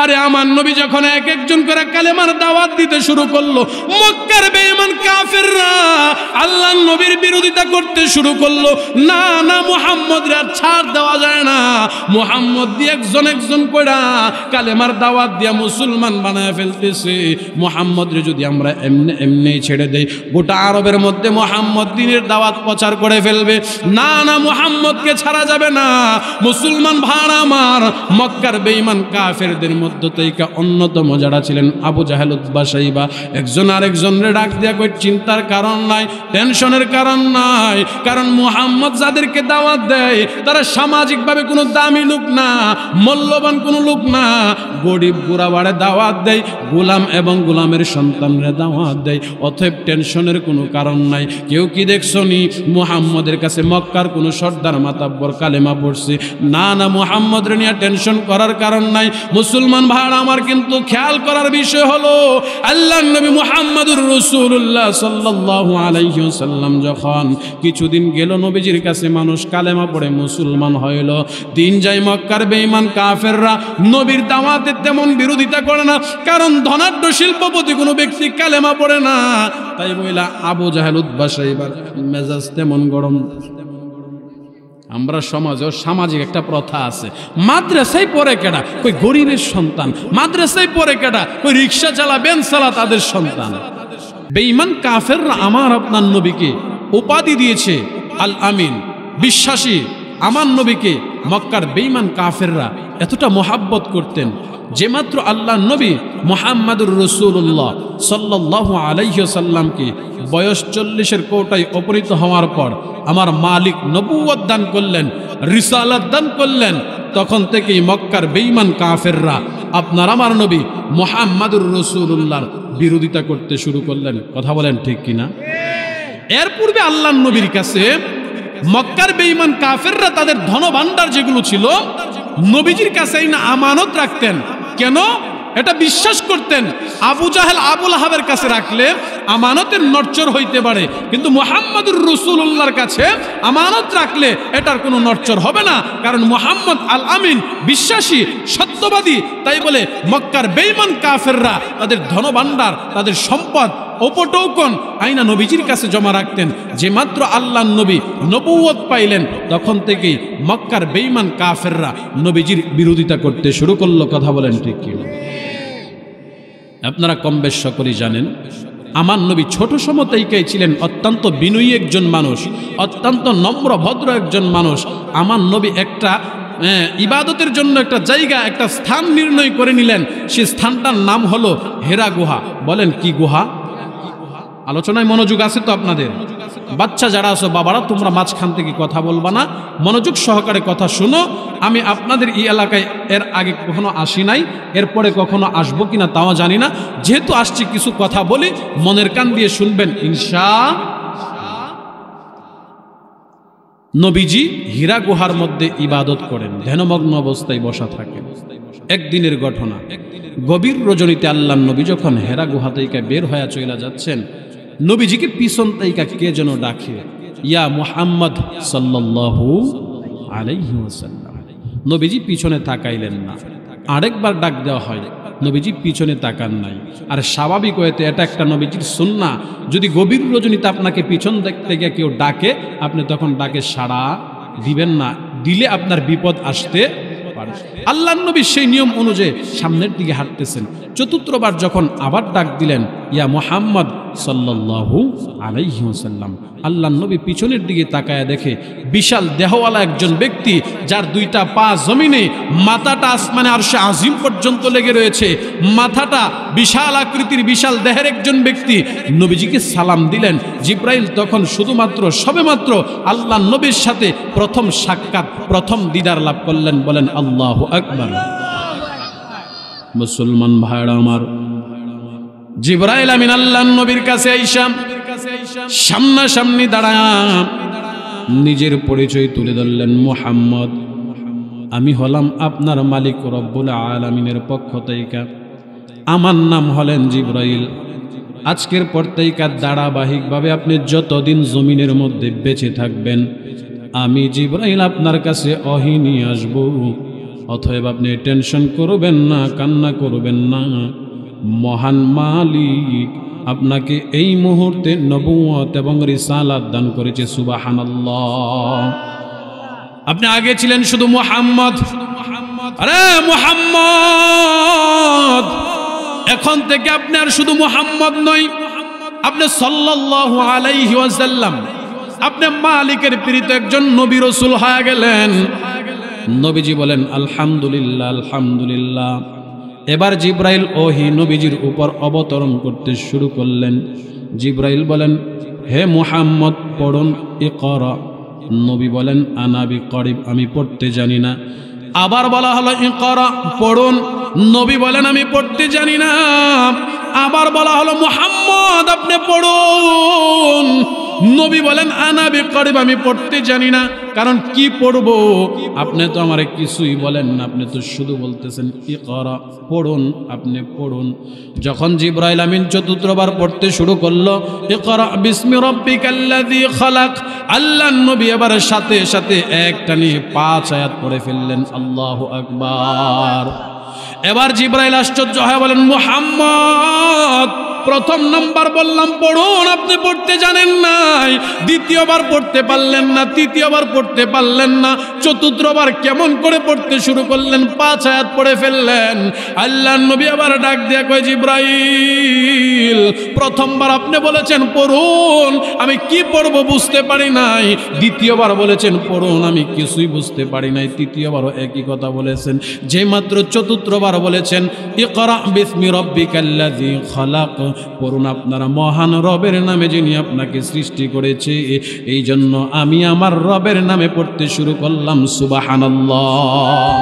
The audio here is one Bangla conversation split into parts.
আরে আমার নবী যখন এক একজন করে কালেমার দাওয়াত দিতে শুরু করলো, মক্কার বেঈমান কাফেররা আল্লাহর নবীর বিরোধিতা করতে শুরু করলো। না না, মুহাম্মদের আর ছাড় দেওয়া যায় না। মুহাম্মদ দিয়ে একজন একজন করে কালেমার দাওয়াত দিয়া মুসলমান বানায় ফেলতেছে। মুহাম্মদরে যদি আমরা এমনি এমনি ছেড়ে দেই, গোটা আরবের মধ্যে মুহাম্মদ দ্বীনের দাওয়াত প্রচার করে ফেলবে। না না, মুহাম্মদকে ছাড়া যাবে না। মুসলমান ভাড়া আমার, মক্কার বেঈমান কাফেরদের মধ্য থেকে অন্যতম যারা ছিলেন আবু জাহেল, উতবা, শাইবা, একজন আরেকজনের ডাক দিয়া কই চিন্তার কারণ নাই, টেনশনের কারণ নাই। কারণ মুহাম্মদ যাদেরকে দাওয়াত দেয় তারা সামাজিকভাবে কোনো দামি লোক না, মূল্যবান কোনো লোক না। গরিব গুড়াবাড়ে দাওয়াত দেয়, গোলাম এবং গোলামের সন্তানরা দাওয়াত দেয়। অতএব টেনশনের কোনো কারণ নাই। কেউ কি দেখছনি মুহাম্মদের কাছে মক্কার কোনো সর্দার মাতাব্বর কালেমা পড়ছে? না না, মুহাম্মদের নিয়ে টেনশন করার কারণ নাই। মুসলমান ভাড়া আমার, কিন্তু খেয়াল করার বিষয় হলো আল্লাহর নবী মুহাম্মদুর রাসূলুল্লাহ সাল্লাল্লাহু আলাইহি ওয়াসাল্লাম যখন কিছুদিন গেল নবীজির কাছে মানুষ কালেমা পড়ে মুসলমান হইল। দিন যায় মক্কার বেঈমান কাফেররা নবীর দাওয়াতে তেমন বিরোধিতা করে না, কারণ ধনাঢ্য শিল্পপতি কোনো ব্যক্তি কালেমা পড়ে না। তাই বইলা আবু জাহেল, উতবা, শাইবার মেজাজ তেমন গরম। আমরা সমাজে সামাজিক একটা প্রথা আছে, মাদ্রাসায় পড়ে কেডা কই গরিবের সন্তান, মাদ্রাসায় পড়ে কেডা কই রিক্সা চালা, বেন চালা তাদের সন্তান। বেঈমান কাফেররা আমার আপনার নবীকে উপাধি দিয়েছে আল আমিন, বিশ্বাসী। আমার নবীকে মক্কার বেঈমান কাফেররা এতটা মোহাব্বত করতেন যে মাত্র আল্লাহর নবী মুহাম্মদুর রাসূলুল্লাহ সাল্লাল্লাহু আলাইহি ওয়াসাল্লামকে বয়স 40-এর কোটায় উপনীত হওয়ার পর আমার মালিক নবুয়ত দান করলেন, রিসালাত দান করলেন, তখন থেকেই মক্কার বেঈমান কাফেররা আপনার আমার নবী মুহাম্মদুর রাসূলুল্লাহর বিরোধিতা করতে শুরু করলেন। কথা বলেন ঠিক কিনা? এর পূর্বে আল্লাহর নবীর কাছে মক্কার বেঈমান কাফেররা তাদের ধনভাণ্ডার যেগুলো ছিল নবীজির কাছেই না আমানত রাখতেন। কেন? এটা বিশ্বাস করতেন আবু জাহেল, আবু লাহাবের কাছে রাখলে আমানতের নড়চড় হইতে পারে, কিন্তু মুহাম্মদুর রাসূলুল্লাহর কাছে আমানত রাখলে এটার কোনো নড়চড় হবে না। কারণ মুহাম্মদ আল আমিন, বিশ্বাসী, সত্যবাদী। তাই বলে মক্কার বেঈমান কাফেররা তাদের ধনভাণ্ডার, তাদের সম্পদ, উপটৌকন আইনা নবীজির কাছে জমা রাখতেন। যে মাত্র আল্লাহর নবী নবুয়ত পাইলেন তখন থেকেই মক্কার বেঈমান কাফেররা নবীজির বিরোধিতা করতে শুরু করলো। কথা বলেন ঠিক কি? আপনারা কম বেশ সকলেই জানেন আমার নবী ছোট সময়তেই ছিলেন অত্যন্ত বিনয়ী একজন মানুষ, অত্যন্ত নম্র ভদ্র একজন মানুষ। আমার নবী একটা ইবাদতের জন্য একটা জায়গা, একটা স্থান নির্ণয় করে নিলেন। সেই স্থানটার নাম হলো হেরা গুহা। বলেন কি গুহা? আলোচনায় মনোযোগ আছে তো আপনাদের? বাচ্চা যারা আছো বাবারা, তোমরা মাঝখান থেকে কথা বলবা না, মনোযোগ সহকারে কথা শুনো। আমি আপনাদের এই এলাকায় এর আগে কখনো আসি নাই, এরপরে কখনো আসবো কিনা তাও জানি না। যেহেতু আসছি কিছু কথা বলি, মনের কান দিয়ে শুনবেন ইনশাআল্লাহ। নবীজি হীরা গুহার মধ্যে ইবাদত করেন, ধ্যানমগ্ন অবস্থায় বসা থাকে। একদিনের ঘটনা, গভীর রজনীতে আল্লাহর নবী যখন হেরা গুহা থেকে বের হয়ে চলে যাচ্ছেন, নবীজিকে পিছন থেকে কে যেন ডাকে, ইয়া মুহাম্মদ সাল্লাল্লাহু আলাইহি ওয়াসাল্লাম। নবীজি পিছনে তাকাইলেন না। আরেকবার ডাক দেওয়া হয়, নবীজি পিছনে তাকান নাই। আর স্বাভাবিক হইতে এটা একটা নবীজির সুন্নাহ, যদি গভীর রজনীতে আপনাকে পিছন দেখতে গিয়ে কেউ ডাকে, আপনি তখন ডাকে সাড়া দিবেন না, দিলে আপনার বিপদ আসতে পারে। আল্লাহর নবী সেই নিয়ম অনুযায়ী সামনের দিকে হাঁটতেছেন। চতুর্থবার যখন আবার ডাক দিলেন, ইয়া মুহাম্মদ সাল্লাল্লাহু আলাইহি ওয়াসাল্লাম, আল্লাহর নবী পিছনের দিকে তাকায় দেখে বিশাল দেহওয়ালা একজন ব্যক্তি, যার দুইটা পা জমিনে, মাথাটা আসমানে আরশে আজিম পর্যন্ত লেগে রয়েছে, মাথাটা বিশাল আকৃতির, বিশাল দেহের একজন ব্যক্তি। নবীজিকে সালাম দিলেন। জিব্রাইল তখন শুধুমাত্র সবেমাত্র আল্লাহর নবীর সাথে প্রথম সাক্ষাৎ, প্রথম দিদার লাভ করলেন। বলেন আল্লাহু আকবার। মুসলমান ভাইরা আমার, জিবরাইল আমিন আল্লাহর নবীর কাছে আইসা সামনাসামনি দাঁড়ায়া নিজের পরিচয় তুলে ধরলেন, মুহাম্মদ, আমি হলাম আপনার মালিক রব্বুল আলামিনের পক্ষ থেকে, আমার নাম হলেন জিবরাইল। আজকের পর থেকে ধারাবাহিকভাবে আপনি যতদিন জমিনের মধ্যে বেঁচে থাকবেন, আমি জিবরাইল আপনার কাছে ওহী নিয়ে আসব। অতএব আপনি টেনশন করবেন না, কান্না করবেন না। মহান মালিক আপনাকে এই মুহূর্তে নবুয়ত এবং রিসালাত দান করেছে। সুবহানাল্লাহ। আপনি আগে ছিলেন শুধু মুহাম্মদ, আরে মুহাম্মদ, এখন থেকে আপনি আর শুধু মুহাম্মদ নয়, আপনি সাল্লাল্লাহু আলাইহি ওয়াসাল্লাম, আপনি মালিকের প্রেরিত একজন নবী রাসূল হয়ে গেলেন। নবীজি বলেন আলহামদুলিল্লাহ, আলহামদুলিল্লাহ। এবার জিব্রাইল ওহী নবীজির উপর অবতরণ করতে শুরু করলেন। জিব্রাইল বলেন, হে মুহাম্মদ পড়ুন, ইকরা। নবী বলেন, আনা বিকরিব, আমি পড়তে জানি না। আবার বলা হলো ইকরা, পড়ুন। নবী বলেন, আমি পড়তে জানি না। আবার বলা হলো মুহাম্মদ আপনি পড়ুন। নবী বলেন, আনা বিকরিব, আমি পড়তে জানি না। কারণ কি পড়বো? আপনি তো আমারে কিছুই বলেন না, আপনি তো শুধু বলতেছেন ইকরা, পড়ুন, আপনি পড়ুন। যখন জিবরাইল আমিন চতুর্থবার পড়তে শুরু করলো, ইকরা বিসমি রাব্বিকাল্লাযী খালাক, আল্লাহর নবী এবার সাথে সাথে একটা নিয়ে 5 আয়াত পড়ে ফেললেন। আল্লাহু আকবার। এবার জিবরাইল আশ্চর্য হয়ে বলেন, মুহাম্মদ প্রথম নাম্বার বললাম পড়ুন, আপনি পড়তে জানেন নাই। দ্বিতীয়বার পড়তে পারলেন না, তৃতীয়বার পড়তে পারলেন না, চতুর্থবার কেমন করে পড়তে শুরু করলেন, 5 আয়াত পড়ে ফেললেন। আল্লাহর নবী আবার ডাক দিয়া কয়, জিবরাইল প্রথমবার আপনি বলেছেন পড়ুন, আমি কি পড়বো বুঝতে পারি নাই। দ্বিতীয়বার বলেছেন পড়ুন, আমি কিছুই বুঝতে পারি নাই। তৃতীয়বারও একই কথা বলেছেন। যে মাত্র চতুর্থবার বলেছেন ইকরা বিসমি রাব্বিকাল্লাযী খালাক, পড়ুন আপনারা মহান রবের নামে যিনি আপনাকে সৃষ্টি করেছে। এই জন্য আমি আমার রবের নামে পড়তে শুরু করলাম। সুবহানাল্লাহ।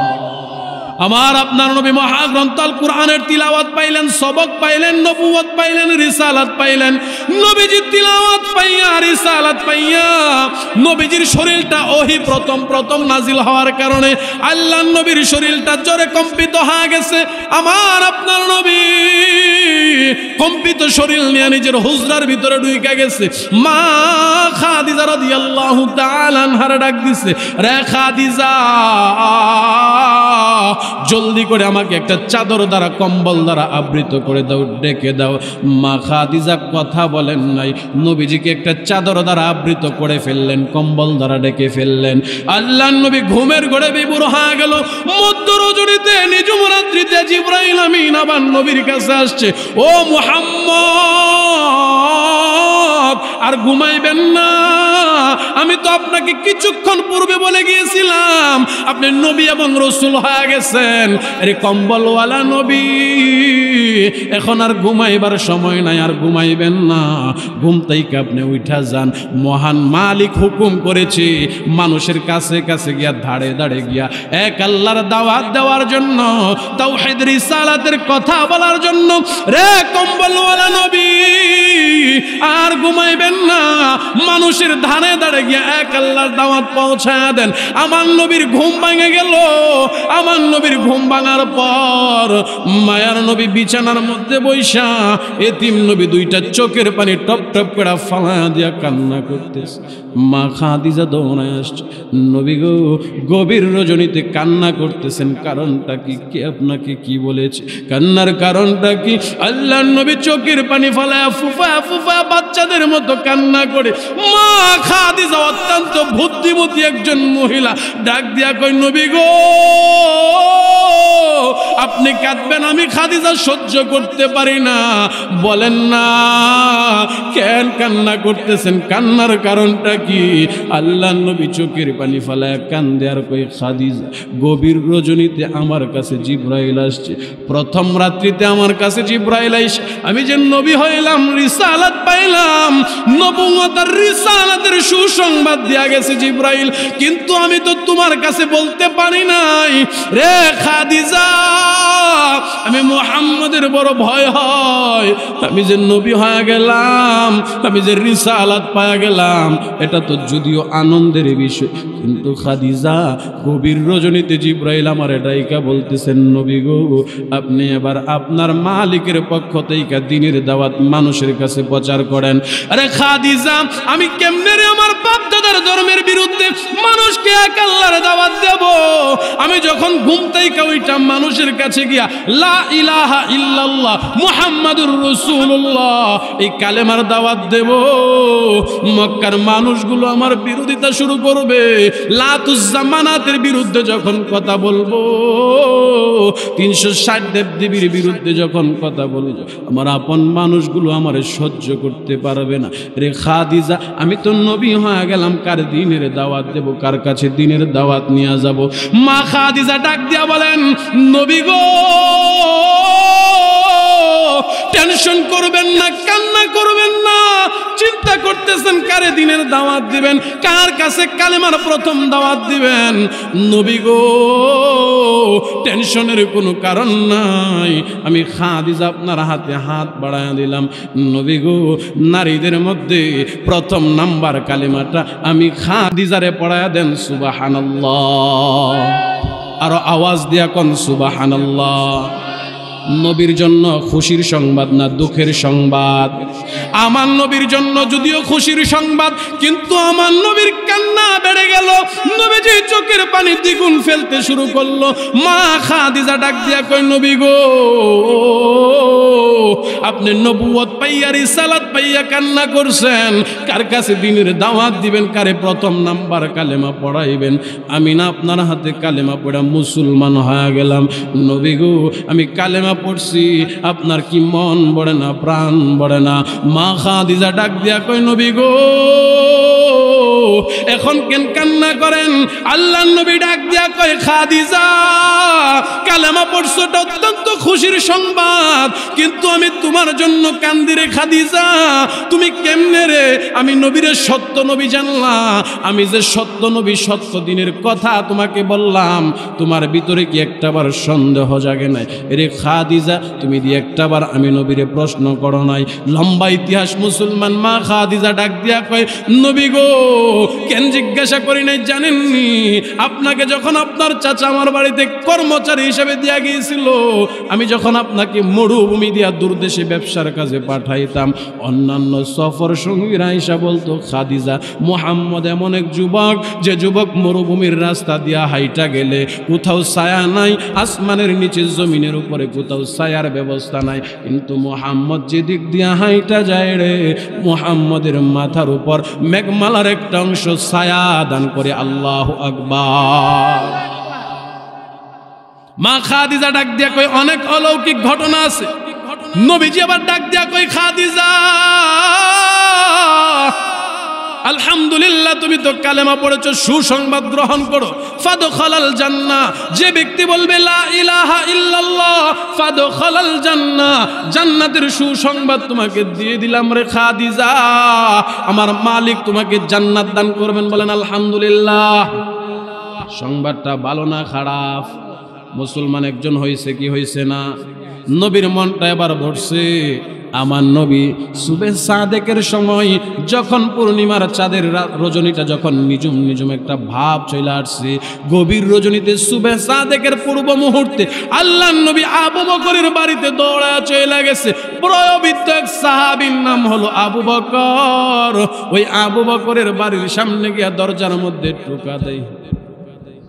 আমার আপনার নবী মহাগ্রন্থ আল কুরআনের তিলাওয়াত পাইলেন, সবক পাইলেন, নবুয়ত পাইলেন, রিসালাত পাইলেন। নবীজির তিলাওয়াত পাইয়া, রিসালাত পাইয়া নবীজির শরীরটা ওহী প্রথম প্রথম নাজিল হওয়ার কারণে আল্লাহর নবীর শরীরটা জোরে কম্পিত হয়ে গেছে। আমার আপনার নবী কম্পিত শরীর নিয়ে নিজের হুজরার ভিতরে ঢুকে গেছে। মা খাদিজা রাদিয়াল্লাহু তাআলা আনহার ডাক দিছে, রে খাদিজা জলদি করে আমাকে একটা চাদর দ্বারা, কম্বল দ্বারা আবৃত করে দাও, ডেকে দাও। মা খাদিজা কথা বলেন নাই, নবীজিকে একটা চাদর দ্বারা আবৃত করে ফেললেন, কম্বল দ্বারা ডেকে ফেললেন। আল্লাহর নবী ঘুমের ঘোরে বিভোর হয়ে গেল। মধ্য রজনীতে নিঝুম রাত্রিতে জিবরাইল আমিন আবার নবীর কাছে আসছে, ও মুহাম্মদ আর ঘুমাইবেন না, আমি তো আপনাকে কিছুক্ষণ পূর্বে বলে গিয়েছিলাম আপনি নবী এবং রাসূল হয়ে গেছেন। আরে কম্বলওয়ালা নবী, এখন আর ঘুমাইবার সময় নাই, আর ঘুমাইবেন না। ঘুম থেকে আপনি উঠা যান। মহান মালিক হুকুম করেছে মানুষের কাছে কাছে গিয়া, ধাড়ে ধাড়ে গিয়া এক আল্লাহর দাওয়াত দেওয়ার জন্য, তাওহীদ রিসালাতের কথা বলার জন্য। রে কম্বলওয়ালা নবী আর ঘুমাইবেন না, মানুষের ধারে ধারে গিয়া এক আল্লাহর দাওয়াত পৌঁছায় দেন। আমার নবীর ঘুম ভেঙে গেল। আমার নবীর ঘুম ভাঙার পর মায়ার নবী বিছানার মধ্যে বইসা, এতিম নবী দুইটা চোখের পানি টপ টপ করে ফালা দিয়া কান্না করতেছে। মা খাদিজা দৌড়ায় আসছে, নবী গো গভীর রজনীতে কান্না করতেছেন, কারণটা কি? কে আপনাকে কি বলেছে? কান্নার কারণটা কি? আল্লাহর নবী চোখের পানি ফালায়া ফুফা ফুফা বাচ্চাদের মতো কান্না করে। মা খাদিজা অত্যন্ত বুদ্ধিমতী একজন মহিলা, ডাক দিয়া কই, নবী গো আপনি কাঁদবেন, আমি খাদিজা সহ্য করতে পারি না। বলেন না কেন কান্না করতেছেন, কান্নার কারণটা কি? আল্লাহর নবী চোখের পানি ফালায়া কান্দে আর কই, খাদিজা গভীর রজনীতে আমার কাছে জিবরাইল আসছে। প্রথম রাত্রিতে আমার কাছে জিবরাইল আইসে আমি যে নবী হইলাম, রিসালাত পাইলাম, নবুয়ত আর রিসালাতের সুসংবাদ দিয়া গেছে জিবরাইল, কিন্তু আমি তো তোমার কাছে বলতে পারি নাই। রে খাদিজা আমি মুহাম্মদের বড় ভয় হয়, আমি যে নবী হয়ে গেলাম, আমি যে রিসালাত পায়া গেলাম। এটা তো যদিও আনন্দের বিষয়, কিন্তু খাদিজা গভীর রজনীতে জিবরাইল আমার ডাইকা বলতেছেন, নবী গো আপনি এবার আপনার মালিকের পক্ষ থেকে দ্বীনের দাওয়াত মানুষের কাছে প্রচার করেন। আরে খাদিজা, আমি কেমনে রে আমার বাপ দাদার ধর্মের বিরুদ্ধে মানুষকে এক আল্লাহর দাওয়াত দেব? আমি যখন ঘুম থেকে ওইটা মানুষের কাছে গিয়া লা ইলাহা ইল্লাল্লাহ মুহাম্মাদুর রাসূলুল্লাহ এই কালেমার দাওয়াত দেব, মক্কার মানুষগুলো আমার বিরোধিতা শুরু করবে। লাতুজ জামানাতের বিরুদ্ধে যখন কথা বলবো, 360 দেবদেবীর বিরুদ্ধে যখন কথা বলবো, আমার আপন মানুষগুলো আমার সহ্য করতে পারবে না। রে খাদিজা, আমি তো নবী হয়ে গেলাম, কার দ্বীনের দাওয়াত দেব, কার কাছে দ্বীনের দাওয়াত নিয়ে যাব? মা খাদিজা ডাক দিয়া বলেন, নবী গো টেনশন করবেন না, কান্না করবেন না, চিন্তা করতেছেন কারে দ্বীনের দাওয়াত দিবেন, কার কাছে কালেমার প্রথম দাওয়াত দিবেন। নবী গো টেনশনের কোনো কারণ নাই, আমি খাদিজা আপনার হাতে হাত বাড়ায় দিলাম। নবী গো নারীদের মধ্যে প্রথম নাম্বার কালেমাটা আমি খাদিজারে পড়ায় দেন, সুবহানাল্লাহ। আরো আওয়াজ দিয়া কোন সুবহানাল্লাহ। নবীর জন্য খুশির সংবাদ না দুঃখের সংবাদ? আমার নবীর জন্য যদিও খুশির সংবাদ, কিন্তু আমার নবীর কান্না বেড়ে গেল। নবীজি চোখের পানি দ্বিগুণ ফেলতে শুরু করলো। মা খাদিজা ডাক দিয়া কয়, নবী গো আপনি নবুয়ত পাইয়া রিসালাত পাইয়া কান্না করছেন, কার কাছে দ্বীনের দাওয়াত দিবেন, কারে প্রথম নাম্বার কালেমা পড়াইবেন? আমি না আপনার হাতে কালেমা পড়া মুসলমান হয়ে গেলাম। নবী গো আমি কালেমা পড়ছি, আপনার কি মন বড়ে না, প্রাণ বড়ে না? মা খাদিজা ডাক দিয়া কয়, নবী গো এখন কেন কান্না করেন? আল্লাহর নবী ডাক দিয়া কয়, খাদিজা কালেমা পড়ছো এটা অত্যন্ত খুশির সংবাদ, কিন্তু আমি তোমার জন্য কান্দি রে খাদিজা। তুমি কেমনে রে আমি নবীরে সত্য নবী জানলা? আমি যে সত্য নবী, সত্য দিনের কথা তোমাকে বললাম, তোমার ভিতরে কি একটাবার সন্দেহ জাগে নাই? রে খাদিজা তুমি দিয়ে একটাবার আমি নবীরে প্রশ্ন করো নাই? লম্বা ইতিহাস মুসলমান। মা খাদিজা ডাক দিয়া কয়, নবী গো কেন জিজ্ঞাসা করি নাই জানেননি? আপনাকে যখন আপনার চাচা আমার বাড়িতে কর্মচারী হিসেবে দিয়া গিয়েছিল, আমি যখন আপনাকে মরুভূমি দিয়া দূরদেশে ব্যবসার কাজে পাঠাইতাম, অন্যান্য সফর সঙ্গীরা এসে বলতো, খাদিজা মুহাম্মদ এমন এক যুবক, যে যুবক মরুভূমির রাস্তা দিয়া হাইটা গেলে কোথাও ছায়া নাই, আসমানের নিচে জমিনের উপরে কোথাও ছায়ার ব্যবস্থা নাই, কিন্তু মুহাম্মদ যেদিক দিয়া হাইটা যায় রে, মুহাম্মদের মাথার উপর মেঘমালার একটা অংশ ছায়া দান করে। আল্লাহু আকবার। মা খাদিজা ডাক দিয়া কই, অনেক অলৌকিক ঘটনা আছে। নবীজি আবার ডাক দিয়া কই, খাদিজা আলহামদুলিল্লাহ তুমি তো কালেমা পড়েছো, সুসংবাদ গ্রহণ করো। ফাদখালাল জান্নাহ, যে ব্যক্তি বলবে লা ইলাহা ইল্লাল্লাহ ফাদখালাল জান্নাহ, জান্নাতের সুসংবাদ তোমাকে দিয়ে দিলাম রে খাদিজা, আমার মালিক তোমাকে জান্নাত দান করবেন। বলেন আলহামদুলিল্লাহ। সংবাদটা ভালো না খারাপ? মুসলমান একজন হয়েছে কি হয়েছে না? নবীর মনটা এবার ভরছে। আমার নবী সুবে সাদেকের সময় যখন পূর্ণিমার চাঁদের রজনীটা যখন নিজুম নিজুম একটা ভাব চলে আসছে, গভীর রজনীতে সুবে সাদেকের পূর্ব মুহূর্তে আল্লাহর নবী আবু বকরের বাড়িতে দৌড়া চলে গেছে। প্রয়োবিত এক সাহাবীর নাম হলো আবু বকর। ওই আবু বকরের বাড়ির সামনে গিয়া দরজার মধ্যে টোকা দেয়।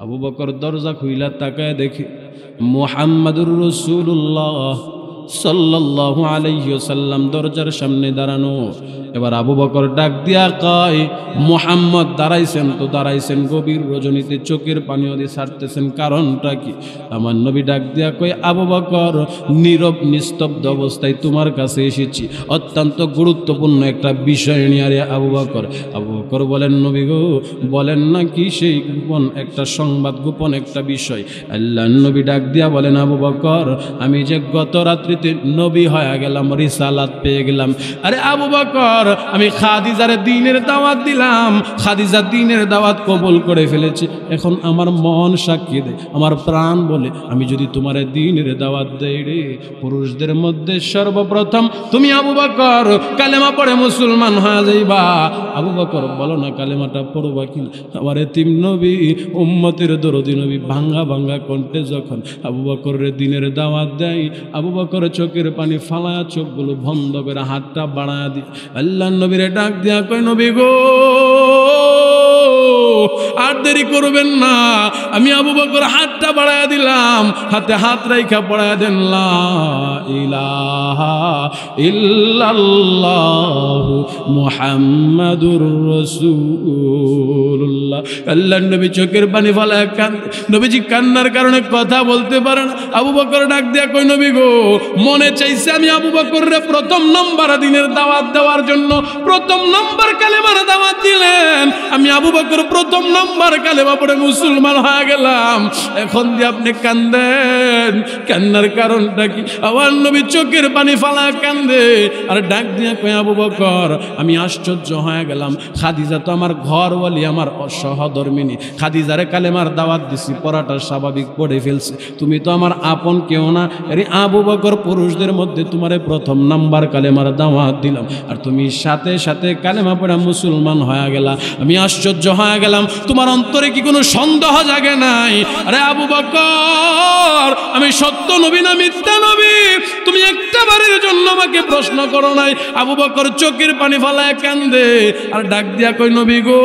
আবু বকর দরজা খুইলা তাকায় দেখে মুহাম্মাদুর রাসূলুল্লাহ সাল্লাল্লাহু আলাইহি ওয়াসাল্লাম দরজার সামনে দাঁড়ানো। এবার আবু বকর ডাক দিয়া কয়, মুহাম্মদ দাঁড়াইছেন তো দাঁড়াইছেন, গভীর রজনীতে চোখের পানি দিয়ে ছাড়তেছেন, কারণটা কি? আমার নবী ডাক দিয়া কয়, আবু বকর নীরব নিস্তব্ধ অবস্থায় তোমার কাছে এসেছি অত্যন্ত গুরুত্বপূর্ণ একটা বিষয় নিয়ে। আরে আবু বকর বলেন, নবী গো বলেন না কি সেই গোপন একটা সংবাদ, গোপন একটা বিষয়? আল্লাহর নবী ডাক দিয়া বলেন, আবু বকর আমি যে গত রাত্রি পরবর্তীতে নবী হয়ে গেলাম, রিসালাত পেয়ে গেলাম। আরে আবু বকর, আমি খাদিজারে দ্বীনের দাওয়াত দিলাম, খাদিজা দ্বীনের দাওয়াত কবুল করে ফেলেছে। এখন আমার মন সাক্ষী দেয়, আমার প্রাণ বলে, আমি যদি তোমার দ্বীনের দাওয়াত দেই রে, পুরুষদের মধ্যে সর্বপ্রথম তুমি আবু বকর কালেমা পড়ে মুসলমান হয়ে যাইবা। আবু বকর বলো না কালেমাটা পড়বা কিনা? আমার এতিম নবী, উম্মতের দরদি নবী ভাঙ্গা ভাঙ্গা কণ্ঠে যখন আবু বকরের দ্বীনের দাওয়াত দেয়, আবু বকর চোখের পানি ফালায়া চোখগুলো বন্ধ করে হাতটা বাড়ায়া দিয়ে আল্লাহ নবীরে ডাক দিয়া কই, নবী গো আর দেরি করবেন না। আমি আবু বকর হাতটা বাড়ায়া দিলাম, হাতে হাত রাইখা পড়ায়া দেন লা ইলাহা ইল্লাল্লাহু মুহাম্মাদুর রাসূলুল্লাহ। আল্লাহ নবী চোখের পানি ফালায়া কান্দে। নবীজি কান্নার কারণে কথা বলতে পারেন। আবু বকর ডাক দিয়া কই, নবী গো মনে চাইছে আমি আবু বকরের প্রথম নম্বর দিনের দাওয়াত দেওয়ার জন্য, প্রথম নম্বর কালেমার দাওয়াত দিলেন, আমি আবু বকর প্রথম নম্বর কালেমা পড়ে মুসলমান হয়ে গেলাম। এখন দিয়ে আপনি কান্দেন, কান্নার কারণটা কি? আমার নবী চোখের পানি ফালা কান্দে আর ডাক দিয়া কই, আবু বকর আমি আশ্চর্য হয়ে গেলাম, খাদিজা তো আমার ঘরওয়ালি, আমার সহধর্মিনী, খাদিজারে কালেমার দাওয়াত দিছি, পড়াটা স্বাভাবিক পড়ে ফেলছে, তুমি তো আমার আপন কেউ না। আরে আবু বকর পুরুষদের মধ্যে তোমারে প্রথম নাম্বার কালেমার দাওয়াত দিলাম, আর তুমি সাথে সাথে কালেমা পড়া মুসলমান হয়ে গেলা। আমি আশ্চর্য হয়ে গেলাম, তোমার অন্তরে কি কোনো সন্দেহ জাগে নাই? আরে আবু বকর আমি সত্য নবী না মিথ্যা নবী, তুমি একটা বারের জন্য আমাকে প্রশ্ন করো নাই। আবু বকর চোখের পানি ফালায় কান্দে আর ডাক দিয়া কই, নবী গো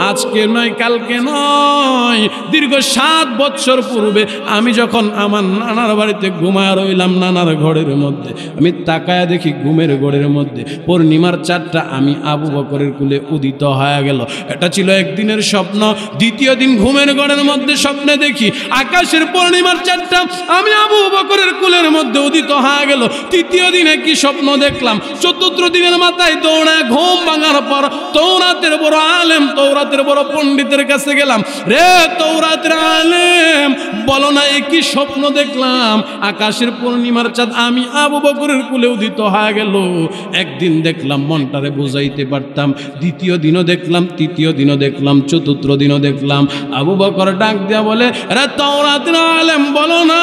আজকে নয় কালকে নয়, দীর্ঘ 7 বছর পূর্বে আমি যখন আমার নানার বাড়িতে ঘুমায় রইলাম, নানার ঘরের মধ্যে আমি তাকায়া দেখি ঘুমের ঘরের মধ্যে পূর্ণিমার চাঁদটা আমি আবু বকরের কুলে উদিত হয়ে গেল। এটা ছিল একদিনের স্বপ্ন। দ্বিতীয় দিন ঘুমের ঘরের মধ্যে স্বপ্নে দেখি আকাশের পূর্ণিমার চাঁদটা আমি আবু বকরের কুলের মধ্যে উদিত হয়ে গেল। তৃতীয় দিনে কি স্বপ্ন দেখলাম? চতুর্থ দিনের মাথায় দৌড়ায় ঘুম ভাঙার পর তৌরাতের বড় আলেম, তৌরাতের বড় পণ্ডিতের কাছে গেলাম। রে তৌরাতের আলেম বলো না একই স্বপ্ন দেখলাম, আকাশের পূর্ণিমার চাঁদ আমি আবু বকরের কুলে উদিত হয়ে গেল। একদিন দেখলাম মনটারে বুঝাইতে পারতাম, দ্বিতীয় দিনও দেখলাম, তৃতীয় দিনও দেখলাম, চতুর্থ দিনও দেখলাম। আবু বকর ডাক দিয়া বলে, রে তাওরাতের আলেম বলো না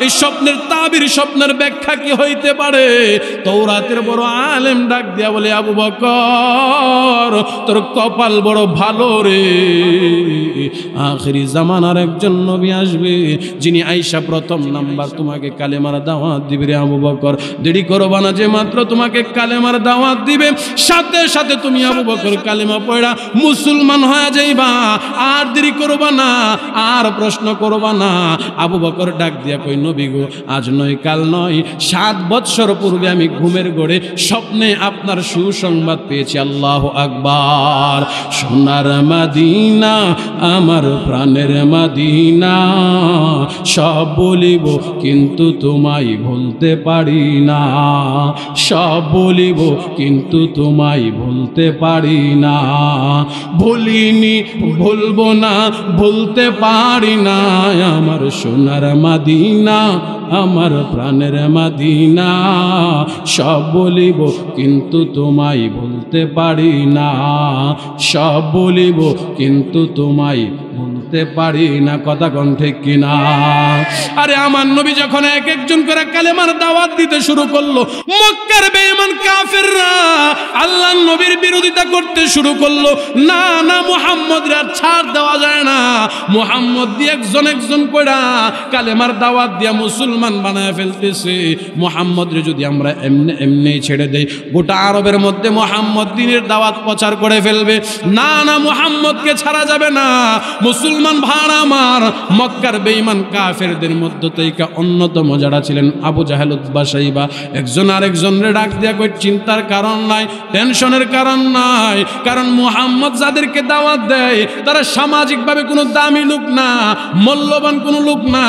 এই স্বপ্নের তাবির, স্বপ্নের ব্যাখ্যা কি হইতে পারে? তাওরাতের বড় আলেম ডাক দিয়া বলে, আবু বকর তোর কপাল বড় ভালো রে, আখিরি জামানার একজন নবী আসবে যিনি আইসা প্রথম নাম্বার তোমাকে কালেমার দাওয়াত দিবে। রে আবু বকর দেরি করবা না, যে মাত্র তোমাকে কালেমার দাওয়াত দিবে সাথে সাথে তুমি আবু বকর কালেমা পড়া মুসলমান হয়ে যাইবা, আর দেরি করবা না, আর প্রশ্ন করবা না। আবু বকর ডাক দিয়া কই, নবী গো আজ নয় কাল নয়, 7 বছর পূর্বে আমি ঘুমের ঘরে স্বপ্নে আপনার সুসংবাদ পেয়েছি। আল্লাহু আকবার। সোনার মদিনা আমার প্রাণের মদিনা, সব বলিব কিন্তু তোমায় ভুলতে পারি না, সব বলিব কিন্তু তোমায় ভুলতে পারি না, ভুলিনি ভুলবো না ভুলতে পারি না, আমার সোনার মদিনা আমার প্রাণের মদিনা, সব বলিব কিন্তু তোমায় ভুলতে পারি না, সব বলিব কিন্তু তোমায় ভুলতে পারি না। কথা কোন ঠিক কিনা? আরে আমার নবী যখন এক একজন করে কালেমার দাওয়াত দিতে শুরু করলো, মক্কার বেঈমান কাফেররা আল্লাহর নবীর বিরোধিতা করতে শুরু করলো। না না, মুহাম্মদ আর ছাড় দেওয়া যায় না, মুহাম্মদ দিয়ে একজন একজন করে কালেমার দাওয়াত দিয়া মুসলমান বানায় ফেলতেছে। মুহাম্মদ রে যদি আমরা এমনি এমনি ছেড়ে দেই, গোটা আরবের মধ্যে মুহাম্মদ দ্বীনের দাওয়াত প্রচার করে ফেলবে। না না, মুহাম্মদকে ছাড়া যাবে না। মুসলমান ভাড়া আমার মক্কার বেঈমান কাফেরদের মধ্যে থেকে অন্যতম যারা ছিলেন আবু জাহেল, উতবা, শাইবা, একজন আরেকজনের ডাক দিয়া কই, চিন্তার কারণ নাই, টেনশনের কারণ নাই, কারণ মুহাম্মদ যাদেরকে দাওয়াত দেয় তারা সামাজিকভাবে কোনো দামি লোক না, মূল্যবান কোনো লোক না,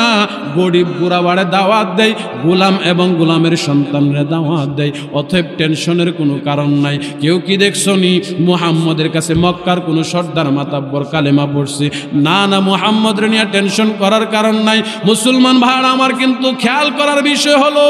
গরিব গুড়াবাড়ে দাওয়াত দেয়, গোলাম এবং গোলামের সন্তানরা দাওয়াত দেয়। অতএব টেনশনের কোনো কারণ নাই। কেউ কি দেখছনি মুহাম্মদের কাছে মক্কার কোনো সর্দার মাতাব্বর কালেমা পড়ছে? না না না, মুহাম্মদ রে নিয়ে টেনশন করার কারণ নাই। মুসলমান ভাইরা আমার, কিন্তু খেয়াল করার বিষয় হলো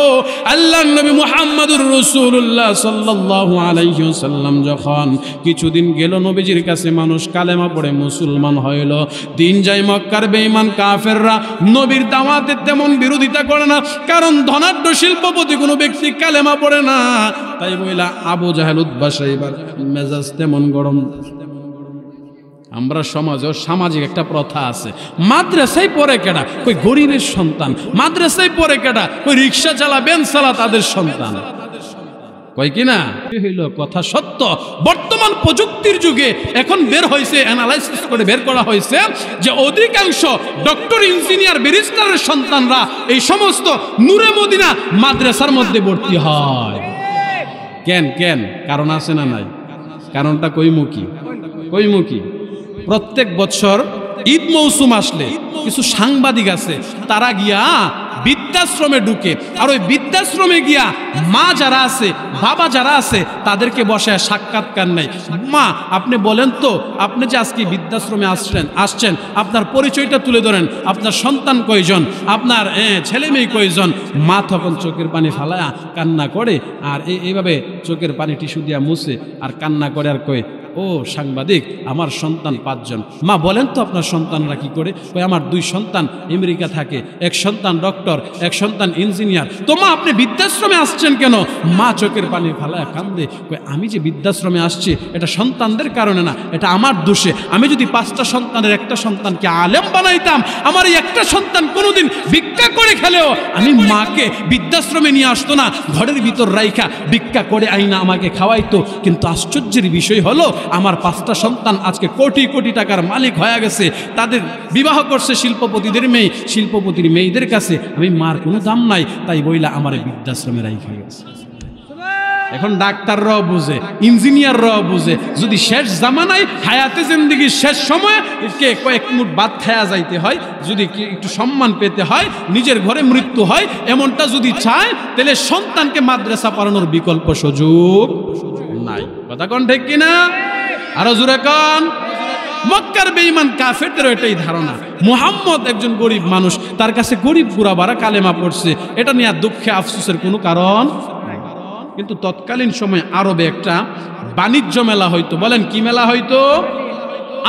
আল্লাহর নবী মুহাম্মদুর রাসূলুল্লাহ সাল্লাল্লাহু আলাইহি ওয়াসাল্লাম যখন কিছুদিন গেল নবীজির কাছে, মানুষ কালেমা পড়ে মুসলমান হইল। দিন যায় মক্কার বেঈমান কাফেররা নবীর দাওয়াতে তেমন বিরোধিতা করে না, কারণ ধনাঢ্য শিল্পপতি কোনো ব্যক্তি কালেমা পড়ে না। তাই বইলা আবু জাহেল উতবা সাইবার মেজাজ তেমন গরম। আমরা সমাজে সামাজিক একটা প্রথা আছে, মাদ্রাসায় পড়ে কেডা কই গরিবের সন্তান, মাদ্রাসায় পড়ে কেডা কই রিক্সা চালা বেন চালা তাদের সন্তান, কই কিনা হইল কথা সত্য। বর্তমান প্রযুক্তির যুগে এখন বের হয়েছে, অ্যানালাইসিস করে বের করা হয়েছে যে অধিকাংশ ডক্টর, ইঞ্জিনিয়ার, ব্যারিস্টারের সন্তানরা এই সমস্ত নূরে মদিনা মাদ্রাসার মধ্যে ভর্তি হয়। কেন কেন কারণ আছে না নাই? কারণটা কইমুখী প্রত্যেক বছর ঈদ মৌসুম আসলে কিছু সাংবাদিক আছে, তারা গিয়া বৃদ্ধাশ্রমে ঢুকে, আর ওই বৃদ্ধাশ্রমে গিয়া মা যারা আছে, বাবা যারা আছে, তাদেরকে বসায় সাক্ষাৎকার নেয়। মা, আপনি বলেন তো, আপনি যে আজকে বৃদ্ধাশ্রমে আসছেন, আপনার পরিচয়টা তুলে ধরেন, আপনার সন্তান কয়জন, আপনার ছেলে মেয়ে কয়জন। মা তখন চোখের পানি ফালায়া কান্না করে, আর এইভাবে চোখের পানি টিস্যু দিয়া মুছে আর কান্না করে, আর কয়, ও সাংবাদিক, আমার সন্তান 5 জন। মা, বলেন তো আপনার সন্তানরা কি করে? কই, আমার 2 সন্তান আমেরিকা থাকে, এক সন্তান ডক্টর, এক সন্তান ইঞ্জিনিয়ার। তো মা, আপনি বৃদ্ধাশ্রমে আসছেন কেন? মা চোখের পানি ফালায় কান্দে, কই, আমি যে বৃদ্ধাশ্রমে আসছি এটা সন্তানদের কারণে না, এটা আমার দোষে। আমি যদি 5টা সন্তানের একটা সন্তানকে আলেম বানাইতাম, আমার এই একটা সন্তান কোনোদিন ভিক্ষা করে খেলেও আমি মাকে বৃদ্ধাশ্রমে নিয়ে আসতো না, ঘরের ভিতর রাইখা ভিক্ষা করে আইনা আমাকে খাওয়াইতো। কিন্তু আশ্চর্যের বিষয় হলো, আমার 5টা সন্তান আজকে কোটি কোটি টাকার মালিক হয়ে গেছে, তাদের বিবাহ করছে শিল্পপতিদের মেয়ে, শিল্পপতির মেয়েদের কাছে আমি মার কোনো দাম নাই, তাই বইলা আমার বৃদ্ধাশ্রমে রাইখা গেছে। এখন ডাক্তাররাও বুঝে, ইঞ্জিনিয়াররাও বুঝে, যদি শেষ জামানায় হায়াতে জিন্দেগির শেষ সময়ে কয়েক মুঠ ভাত খায়া যাইতে হয়, যদি একটু সম্মান পেতে হয়, নিজের ঘরে মৃত্যু হয়, এমনটা যদি চায়, তাহলে সন্তানকে মাদ্রাসা পড়ানোর বিকল্প সুযোগ নাই। কথা কোন ঠিক কিনা? আরো জোরে কোন? মক্কার বেঈমান কাফেরদের এটাই ধারণা, মুহাম্মদ একজন গরিব মানুষ, তার কাছে গরিব গুরাবারা কালেমা পড়ছে, এটা নিয়ে দুঃখে আফসোসের কোনো কারণ। কিন্তু তৎকালীন সময় আরবে একটা বাণিজ্য মেলা হইতো। বলেন কি মেলা হইতো?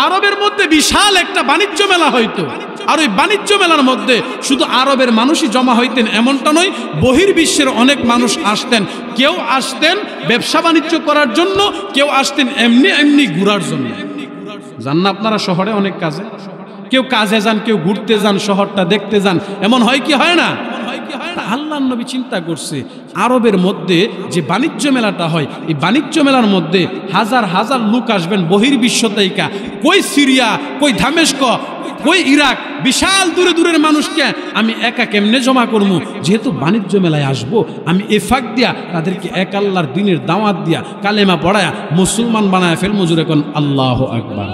আরবের মধ্যে বিশাল একটা বাণিজ্য মেলা হইতো। আর ওই বাণিজ্য মেলার মধ্যে শুধু আরবের মানুষই জমা হইতেন এমনটা নয়, বহির্বিশ্বের অনেক মানুষ আসতেন। কেউ আসতেন ব্যবসা বাণিজ্য করার জন্য, কেউ আসতেন এমনি এমনি ঘুরার জন্য। জান না আপনারা শহরে অনেক কাজে, কেউ কাজে যান, কেউ ঘুরতে যান, শহরটা দেখতে যান, এমন হয় কি হয় না? আল্লাহর নবী চিন্তা করছে, আরবের মধ্যে যে বাণিজ্য মেলাটা হয়, এই বাণিজ্য মেলার মধ্যে হাজার হাজার লোক আসবেন বহির্বিশ্ব থেকে, কই সিরিয়া, কই দামেস্ক, কই ইরাক, বিশাল দূরে দূরের মানুষকে আমি একা কেমনে জমা করবো? যেহেতু বাণিজ্য মেলায় আসবো, আমি এফাক দিয়া তাদেরকে এক আল্লাহর দিনের দাওয়াত দিয়া কালেমা পড়ায়া মুসলমান বানায় ফেলমু। জোরে কোন আল্লাহু আকবার।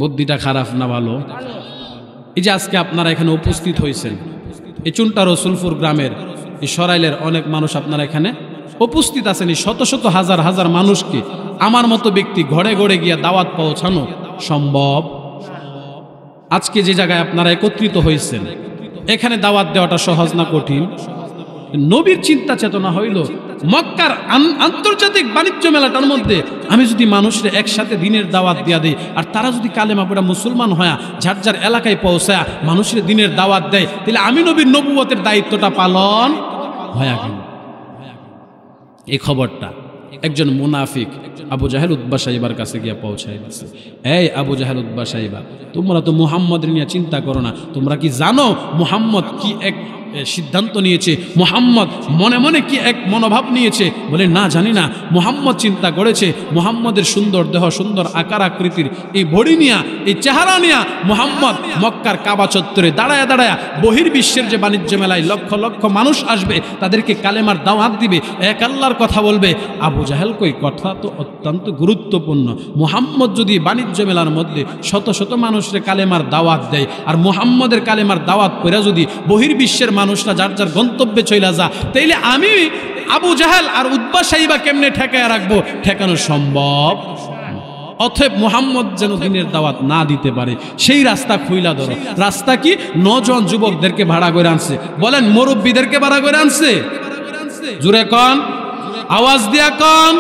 বুদ্ধিটা খারাপ না ভালো? এই যে আজকে আপনারা এখানে উপস্থিত হয়েছেন, এই চুনটা রসুলপুর গ্রামের এই সরাইলের অনেক মানুষ আপনারা এখানে উপস্থিত আছেন। এই শত শত হাজার হাজার মানুষকে আমার মতো ব্যক্তি ঘরে ঘরে গিয়া দাওয়াত পৌঁছানো সম্ভব? আজকে যে জায়গায় আপনারা একত্রিত হয়েছেন, এখানে দাওয়াত দেওয়াটা সহজ না কঠিন? নবীর চিন্তা চেতনা হইল, মক্কার আন্তর্জাতিক বাণিজ্য মেলাটার মধ্যে আমি যদি মানুষের একসাথে দিনের দাওয়াত দিয়া দেই, আর তারা যদি কালেমা পড়া মুসলমান হয়া যার যার এলাকায় পৌঁছায়া মানুষের দিনের দাওয়াত দেয়, তাহলে আমি নবীর নবুয়তের দায়িত্বটা পালন হয়া গেল। এই খবরটা একজন মুনাফিক আবু জাহেল উতবা সাইবার কাছে গিয়া পৌঁছায় দিচ্ছে। এই আবু জাহেল উতবা সাইবা, তোমরা তো মুহাম্মদের নিয়ে চিন্তা করো না, তোমরা কি জানো মুহাম্মদ কি এক সিদ্ধান্ত নিয়েছে? মুহাম্মদ মনে মনে কি এক মনোভাব নিয়েছে? বলে না, জানি না। মুহাম্মদ চিন্তা করেছে, মুহাম্মদের সুন্দর দেহ, সুন্দর আকার আকৃতির এই বডি নিয়া, এই চেহারা নিয়া মুহাম্মদ মক্কার কাবা চত্বরে দাঁড়ায়া দাঁড়ায়া বহির্বিশ্বের যে বাণিজ্য মেলায় লক্ষ লক্ষ মানুষ আসবে, তাদেরকে কালেমার দাওয়াত দিবে, এক আল্লাহর কথা বলবে। আবু জাহেল কই, কথা তো অত্যন্ত গুরুত্বপূর্ণ। মুহাম্মদ যদি বাণিজ্য মেলার মধ্যে শত শত মানুষের কালেমার দাওয়াত দেয়, আর মুহাম্মদের কালেমার দাওয়াত পড়া যদি বহির্বিশ্বের মানুষরা যার যার গন্তব্যে চলে যা, তাইলে আমি আবু জাহেল আর উতবা সাইবা কেমনে ঠেকায় রাখবো? ঠেকানো সম্ভব? অতএব মুহাম্মদ যেন দিনের দাওয়াত না দিতে পারে সেই রাস্তা খুইলা ধরো। রাস্তা কি? নওজোয়ান যুবকদেরকে ভাড়া করে আনছে। বলেন মুরব্বীদেরকে ভাড়া করে আনছে? জুরে কন, আওয়াজ দিয়া কন।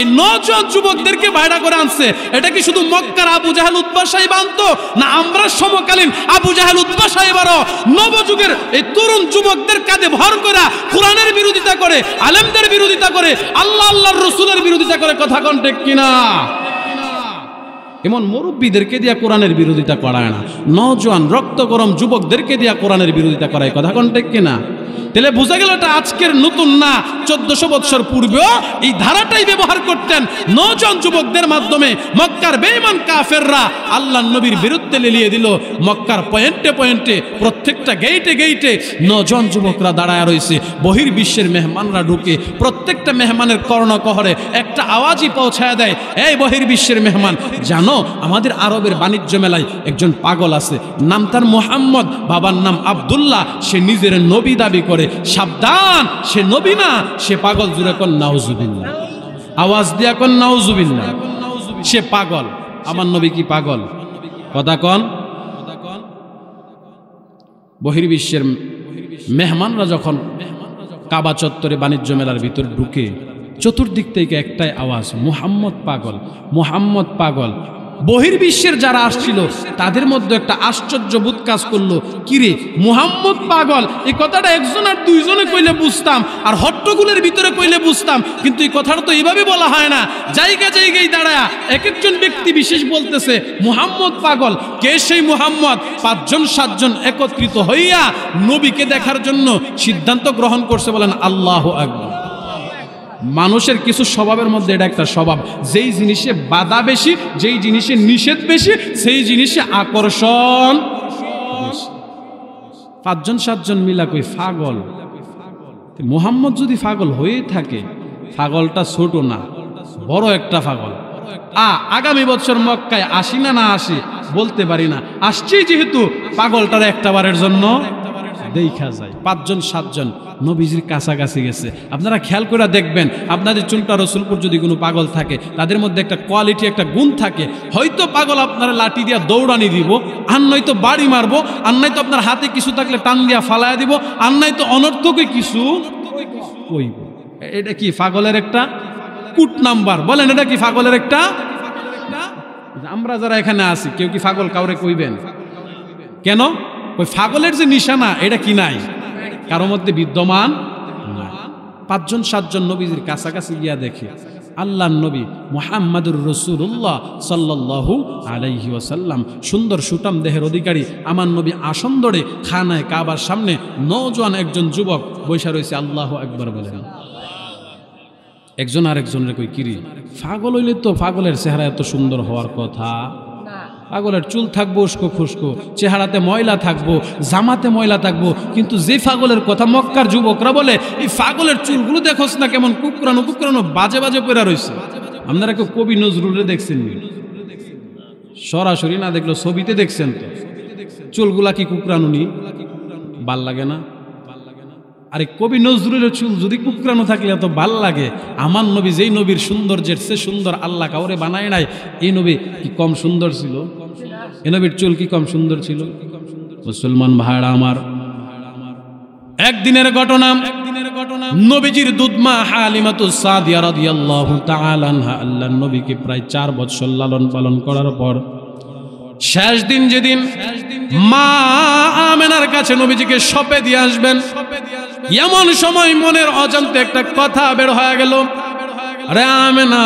এই নওজোয়ান যুবকদেরকে ভাড়া করে আনছে। এটা কি শুধু মক্কার আবু জাহেল উতবা সাহেব আনতো, না আমরা সমকালীন আবু জাহেল উতবা সাহেবারও নবযুগের এই তরুণ যুবকদের কাঁধে ভর করে কোরআনের বিরোধিতা করে, আলেমদের বিরোধিতা করে, আল্লাহ আল্লাহর রাসূলের বিরোধিতা করে? কথা কোন ঠিক কিনা? এমন মুরব্বীদেরকে দিয়া কোরআনের বিরোধিতা করায় না, নওজোয়ান রক্ত গরম যুবকদেরকে দিয়া কোরআনের বিরোধিতা করায়। কথা কোন ঠিক কিনা? তাহলে বোঝা গেল এটা আজকের নতুন না, 1400 বছর পূর্বেও এই ধারাটাই ব্যবহার করতেন নওজোয়ান যুবকদের মাধ্যমে। মক্কার বেঈমান কাফেররা আল্লাহর নবীর বিরুদ্ধে লেলিয়ে দিল। মক্কার পয়েন্টে পয়েন্টে প্রত্যেকটা গেইটে গেইটে নওজোয়ান যুবকরা দাঁড়ায় রয়েছে। বহির্বিশ্বের মেহমানরা ঢুকে প্রত্যেকটা মেহমানের কর্ণকহরে একটা আওয়াজই পৌঁছায় দেয়, এই বহির্বিশ্বের মেহমান, জানো আমাদের আরবের বাণিজ্য মেলায় একজন পাগল আছে, নাম তার মুহাম্মদ, বাবার নাম আব্দুল্লাহ, সে নিজের নবী দাবি করে। সাবধান, সে নবী না, সে পাগল। জুরে কোন নাউজুবিল্লাহ, আওয়াজ দিয়া কোন নাউজুবিল্লাহ। সে পাগল, আমার নবী কি পাগল? কথা কোন। বহির্বিশ্বের মেহমানরা যখন কাবা চত্বরে বাণিজ্য মেলার ভিতর ঢুকে, চতুর্দিক থেকে একটাই আওয়াজ, মুহাম্মদ পাগল, মুহাম্মদ পাগল। বহির্বিশ্বের যারা আসছিল তাদের মধ্যে একটা আশ্চর্যবোধ কাজ করলো, কিরে মুহাম্মদ পাগল, এই কথাটা একজন আর দুইজনে কইলে বুঝতাম, আর হট্টগোলের ভিতরে কইলে বুঝতাম, কিন্তু এই কথাটা তো এইভাবে বলা হয় না। জায়গা জায়গায় দাঁড়ায় এক একজন ব্যক্তি বিশেষ বলতেছে মুহাম্মদ পাগল। কে সেই মুহাম্মদ? 5-7জন একত্রিত হইয়া নবীকে দেখার জন্য সিদ্ধান্ত গ্রহণ করছে। বলেন আল্লাহু আকবার। মানুষের কিছু স্বভাবের মধ্যে এটা একটা স্বভাব, যেই জিনিসে বাধা বেশি, যেই জিনিসে নিষেধ বেশি, সেই জিনিসে আকর্ষণ বেশি। 5-7জন মিলা কই পাগল। মুহাম্মদ যদি পাগল হয়ে থাকে, পাগলটা ছোট না, বড় একটা পাগল। আগামী বছর মক্কায় আসি না না আসি বলতে পারি না, আসছি যেহেতু পাগলটার একটা বারের জন্য দেখা যায়। 5-7জন নবীজির কাছাকাছি গেছে। আপনারা খেয়াল করে দেখবেন, আপনাদের চুলটা রসুলপুর যদি কোনো পাগল থাকে, তাদের মধ্যে একটা কোয়ালিটি, একটা গুণ থাকে। হয়তো পাগল আপনারা লাঠি দিয়া দৌড়ানি দিব, আর নয়তো বাড়ি মারবো, আর নয়তো আপনার হাতে কিছু থাকলে টান দিয়া ফালাইয়া দিব, আর নয়তো অনর্থকে কিছু কইব। এটা কি পাগলের একটা কুট নাম্বার? বলেন এটা কি পাগলের একটা? আমরা যারা এখানে আছি কেউ কি পাগল কাউরে কইবেন? কেন? ওই পাগলের যে নিশানা এটা কি নাই কারো মধ্যে বিদ্যমান না। 5-7জন নবীজির কাছাকাছি গিয়া দেখে আল্লাহর নবী মুহাম্মাদুর রাসূলুল্লাহ সাল্লাল্লাহু আলাইহি ওয়াসাল্লাম, সুন্দর সুঠাম দেহের অধিকারী আমার নবী আসন ধরে খানায় কাবার সামনে নওজোয়ান একজন যুবক বৈশা রয়েছে। আল্লাহু আকবার বলেন। একজন আরেকজনের কই, কিরি পাগল হইলে তো পাগলের চেহারা এত সুন্দর হওয়ার কথা? পাগলের চুল থাকবো উস্কো খুস্কো, চেহারাতে ময়লা থাকবো, জামাতে ময়লা থাকবো, কিন্তু যে পাগলের কথা মক্কার যুবকরা বলে, এই পাগলের চুলগুলো দেখোস না কেমন কুকরানো কুকরানো বাজে বাজে পড়া রয়েছে। আপনারা কেউ কবি নজরুলে দেখছেন? সরাসরি না দেখলো ছবিতে দেখছেন তো। চুলগুলা কি কুকরানো নি? ভাল লাগে না? আরে কবি নজরুলের চুল যদি কুকরানো থাকলে এত ভাল লাগে? আমার নবী যেই নবীর সৌন্দর্যের সে সুন্দর আল্লাহ কাউরে বানায় নাই, এই নবী কি কম সুন্দর ছিল? এই নবীর চুল কি কম সুন্দর ছিল? মুসলমান ভাইরা আমার, একদিনের ঘটনা, নবীজির দুধমা হালিমাতুস সাদিয়া রাদিয়াল্লাহু তাআলা আনহা আল্লাহর নবীকে প্রায় 4 বছর লালন পালন করার পর শেষ দিন যেদিন মা আমেনার কাছে নবীজিকে সঁপে দিয়ে আসবেন, এমন সময় মনের অজান্তে একটা কথা বের হয়ে গেল, আরে আমেনা,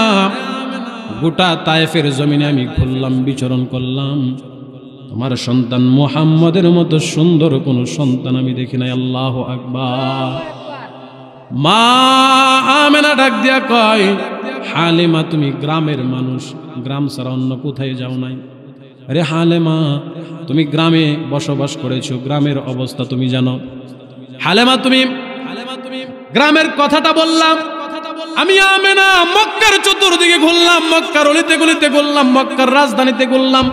গোটা তায়েফের জমিনে আমি ঘুরলাম, বিচরণ করলাম, তোমার সন্তান মুহাম্মদের মতো সুন্দর কোন সন্তান আমি দেখি নাই। আল্লাহু আকবার। মা আমেনা ডাক দিয়া কয়, হালিমা তুমি গ্রামের মানুষ, গ্রাম ছাড়া অন্য কোথায় যাও নাই? আরে হালেমা, তুমি গ্রামে বসবাস করেছো, গ্রামের অবস্থা তুমি জানো। হালেমা তুমি গ্রামের কথাটা বললাম, আমি আমেনা মক্কার চতুর্দিকে ঘুরলাম, মক্কার অলিতে গলিতে ঘুরলাম, মক্কার রাজধানীতে ঘুরলাম,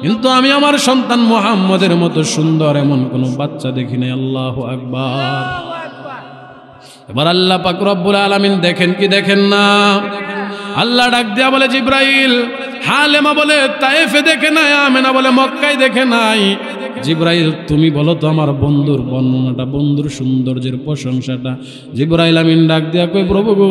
কিন্তু আমি আমার সন্তান মুহাম্মদের মতো সুন্দর এমন কোন বাচ্চা দেখি নাই। আল্লাহু আকবার। এবার আল্লাহ পাক রব্বুল আলামিন দেখেন কি দেখেন না? আল্লাহ ডাক দিয়া বলে, জিব্রাইল হালেমা বলে তায়েফে দেখে নাই, আমেনা বলে মক্কায় দেখে নাই। জিবরাইল তুমি বলো তো আমার বন্ধুর বর্ণনাটা, বন্ধুর সৌন্দর্যের প্রশংসাটা। জিবরাইল আমিন ডাক দিয়া কই প্রভু গো,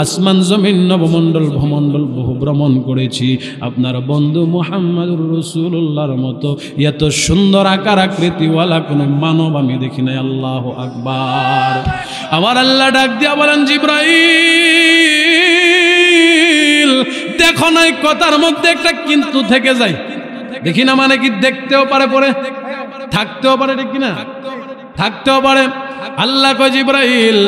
আসমান জমিন নবমণ্ডল ভূমণ্ডল বহু ভ্রমণ করেছি, আপনার বন্ধু মুহাম্মদুর রাসূলুল্লাহর মতো এত সুন্দর আকার আকৃতিওয়ালা কোনো মানব আমি দেখি নাই। আল্লাহু আকবার। আমার আল্লাহ ডাক দিয়া বলেন জিবরাইল দেখো নাই, কথার মধ্যে একটা কিন্তু থেকে যায়। দেখি না মানে কি দেখতেও পারে, পরে থাকতেও পারে, ঠিক কিনা থাকতেও পারে। আল্লাহ কয় জিবরাইল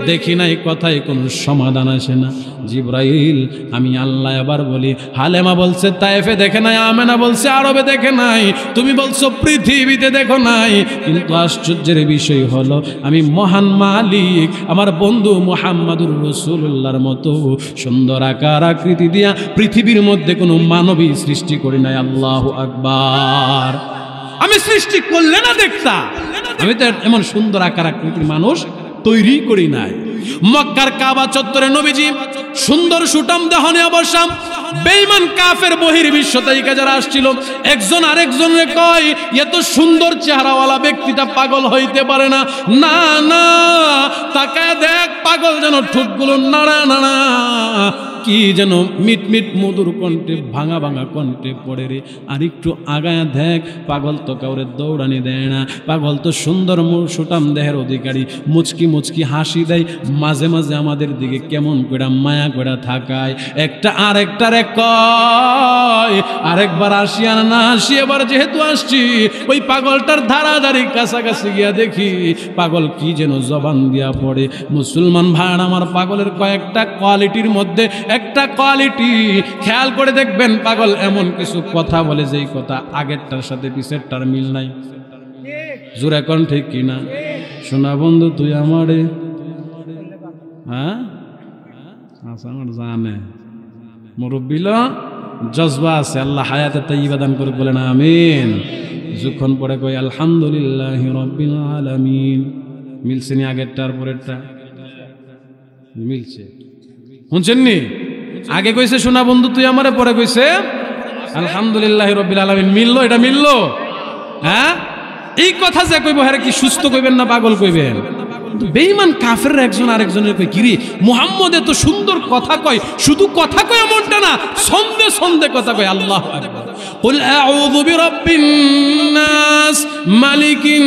দেখি নাই কথায় কোনো সমাধান আসে না। জিবরাইল আমি আল্লাহ আবার বলি, হালেমা বলছে তায়েফে দেখে নাই, আমেনা বলছে আরবে দেখে নাই, তুমি বলছো পৃথিবীতে দেখো নাই। কিন্তু আশ্চর্যের বিষয় হলো আমি মহান মালিক আমার বন্ধু মুহাম্মদুর রাসূলুল্লাহর মতো সুন্দর আকার আকৃতি দিয়া পৃথিবীর মধ্যে কোনো মানবী সৃষ্টি করি নাই। আল্লাহু আকবার। আমি সৃষ্টি করলে না দেখতা, আমি তো এমন সুন্দর আকার আকৃতির মানুষ তৈরি করি নাই। মক্কার কাবা চত্বরে নবীজি সুন্দর সুটাম দেহনে অবসাম বেঈমান কাফের বহির্বিশ্ব থেকে যারা আসছিল, একজন আরেকজনের কয় এত সুন্দর চেহারাওয়ালা ব্যক্তিটা পাগল হইতে পারে না। না না, তাকায় দেখ, পাগল যেন ঠোঁটগুলো নাড়া নাড়া, কি যেন মিট মিট মধুর কণ্ঠে ভাঙা ভাঙা কণ্ঠে পড়ে রে। আর একটু আগায় দেখ, পাগল তো কাউরে দৌড়ানি দেয় না, পাগল তো সুন্দর সুটাম দেহের অধিকারী, মুচকি মুচকি হাসি দেয়, মাঝে মাঝে আমাদের দিকে কেমন করে মায়া করে থাকায়। একটা আরেকটার কয় আরেকবার আসি আর না আসি, এবার যেহেতু আসছি ওই পাগলটার ধারাধারি কাছাকাছি গিয়া দেখি পাগল কি যেন জবান দিয়া পড়ে। মুসলমান ভাই আমার, পাগলের কয়েকটা কোয়ালিটির মধ্যে একটা কোয়ালিটি খেয়াল করে দেখবেন, পাগল এমন কিছু কথা বলে যেই কথা আগেরটার সাথে পিছেরটার মিল নাই। জোরে কোন ঠিক কিনা? শোনা বন্ধু তুই আমারে, হ্যাঁ আচ্ছা আমার জানে মুরব্বিল জজবা আছে, আল্লাহ হায়াতে তাইয়্যিবা দান করে বলেন আমিন। যখন পড়ে কই আলহামদুলিল্লাহি রাব্বিল আলামিন, মিলছে নি আগেরটার পরেরটা? মিলছে, শুনছেন নি? আগে কইছে শোনা বন্ধু তুই আমারে, পরে কইছে আলহামদুলিল্লাহি রাব্বিল আলামিন। মিললো? এটা মিললো? হ্যাঁ, এই কথা যে কইব হ্যাঁ কি সুস্থ কইবেন না পাগল কইবেন? বেঈমান কাফেররা একজন আরেকজনের কই কিরে মুহাম্মদ এত সুন্দর কথা কয়, শুধু কথা কয় এমনটা না, ছন্দে ছন্দে কথা কয়। আল্লাহু আকবার। কুল আউযু বিরাব্বিন নাস মালিকিন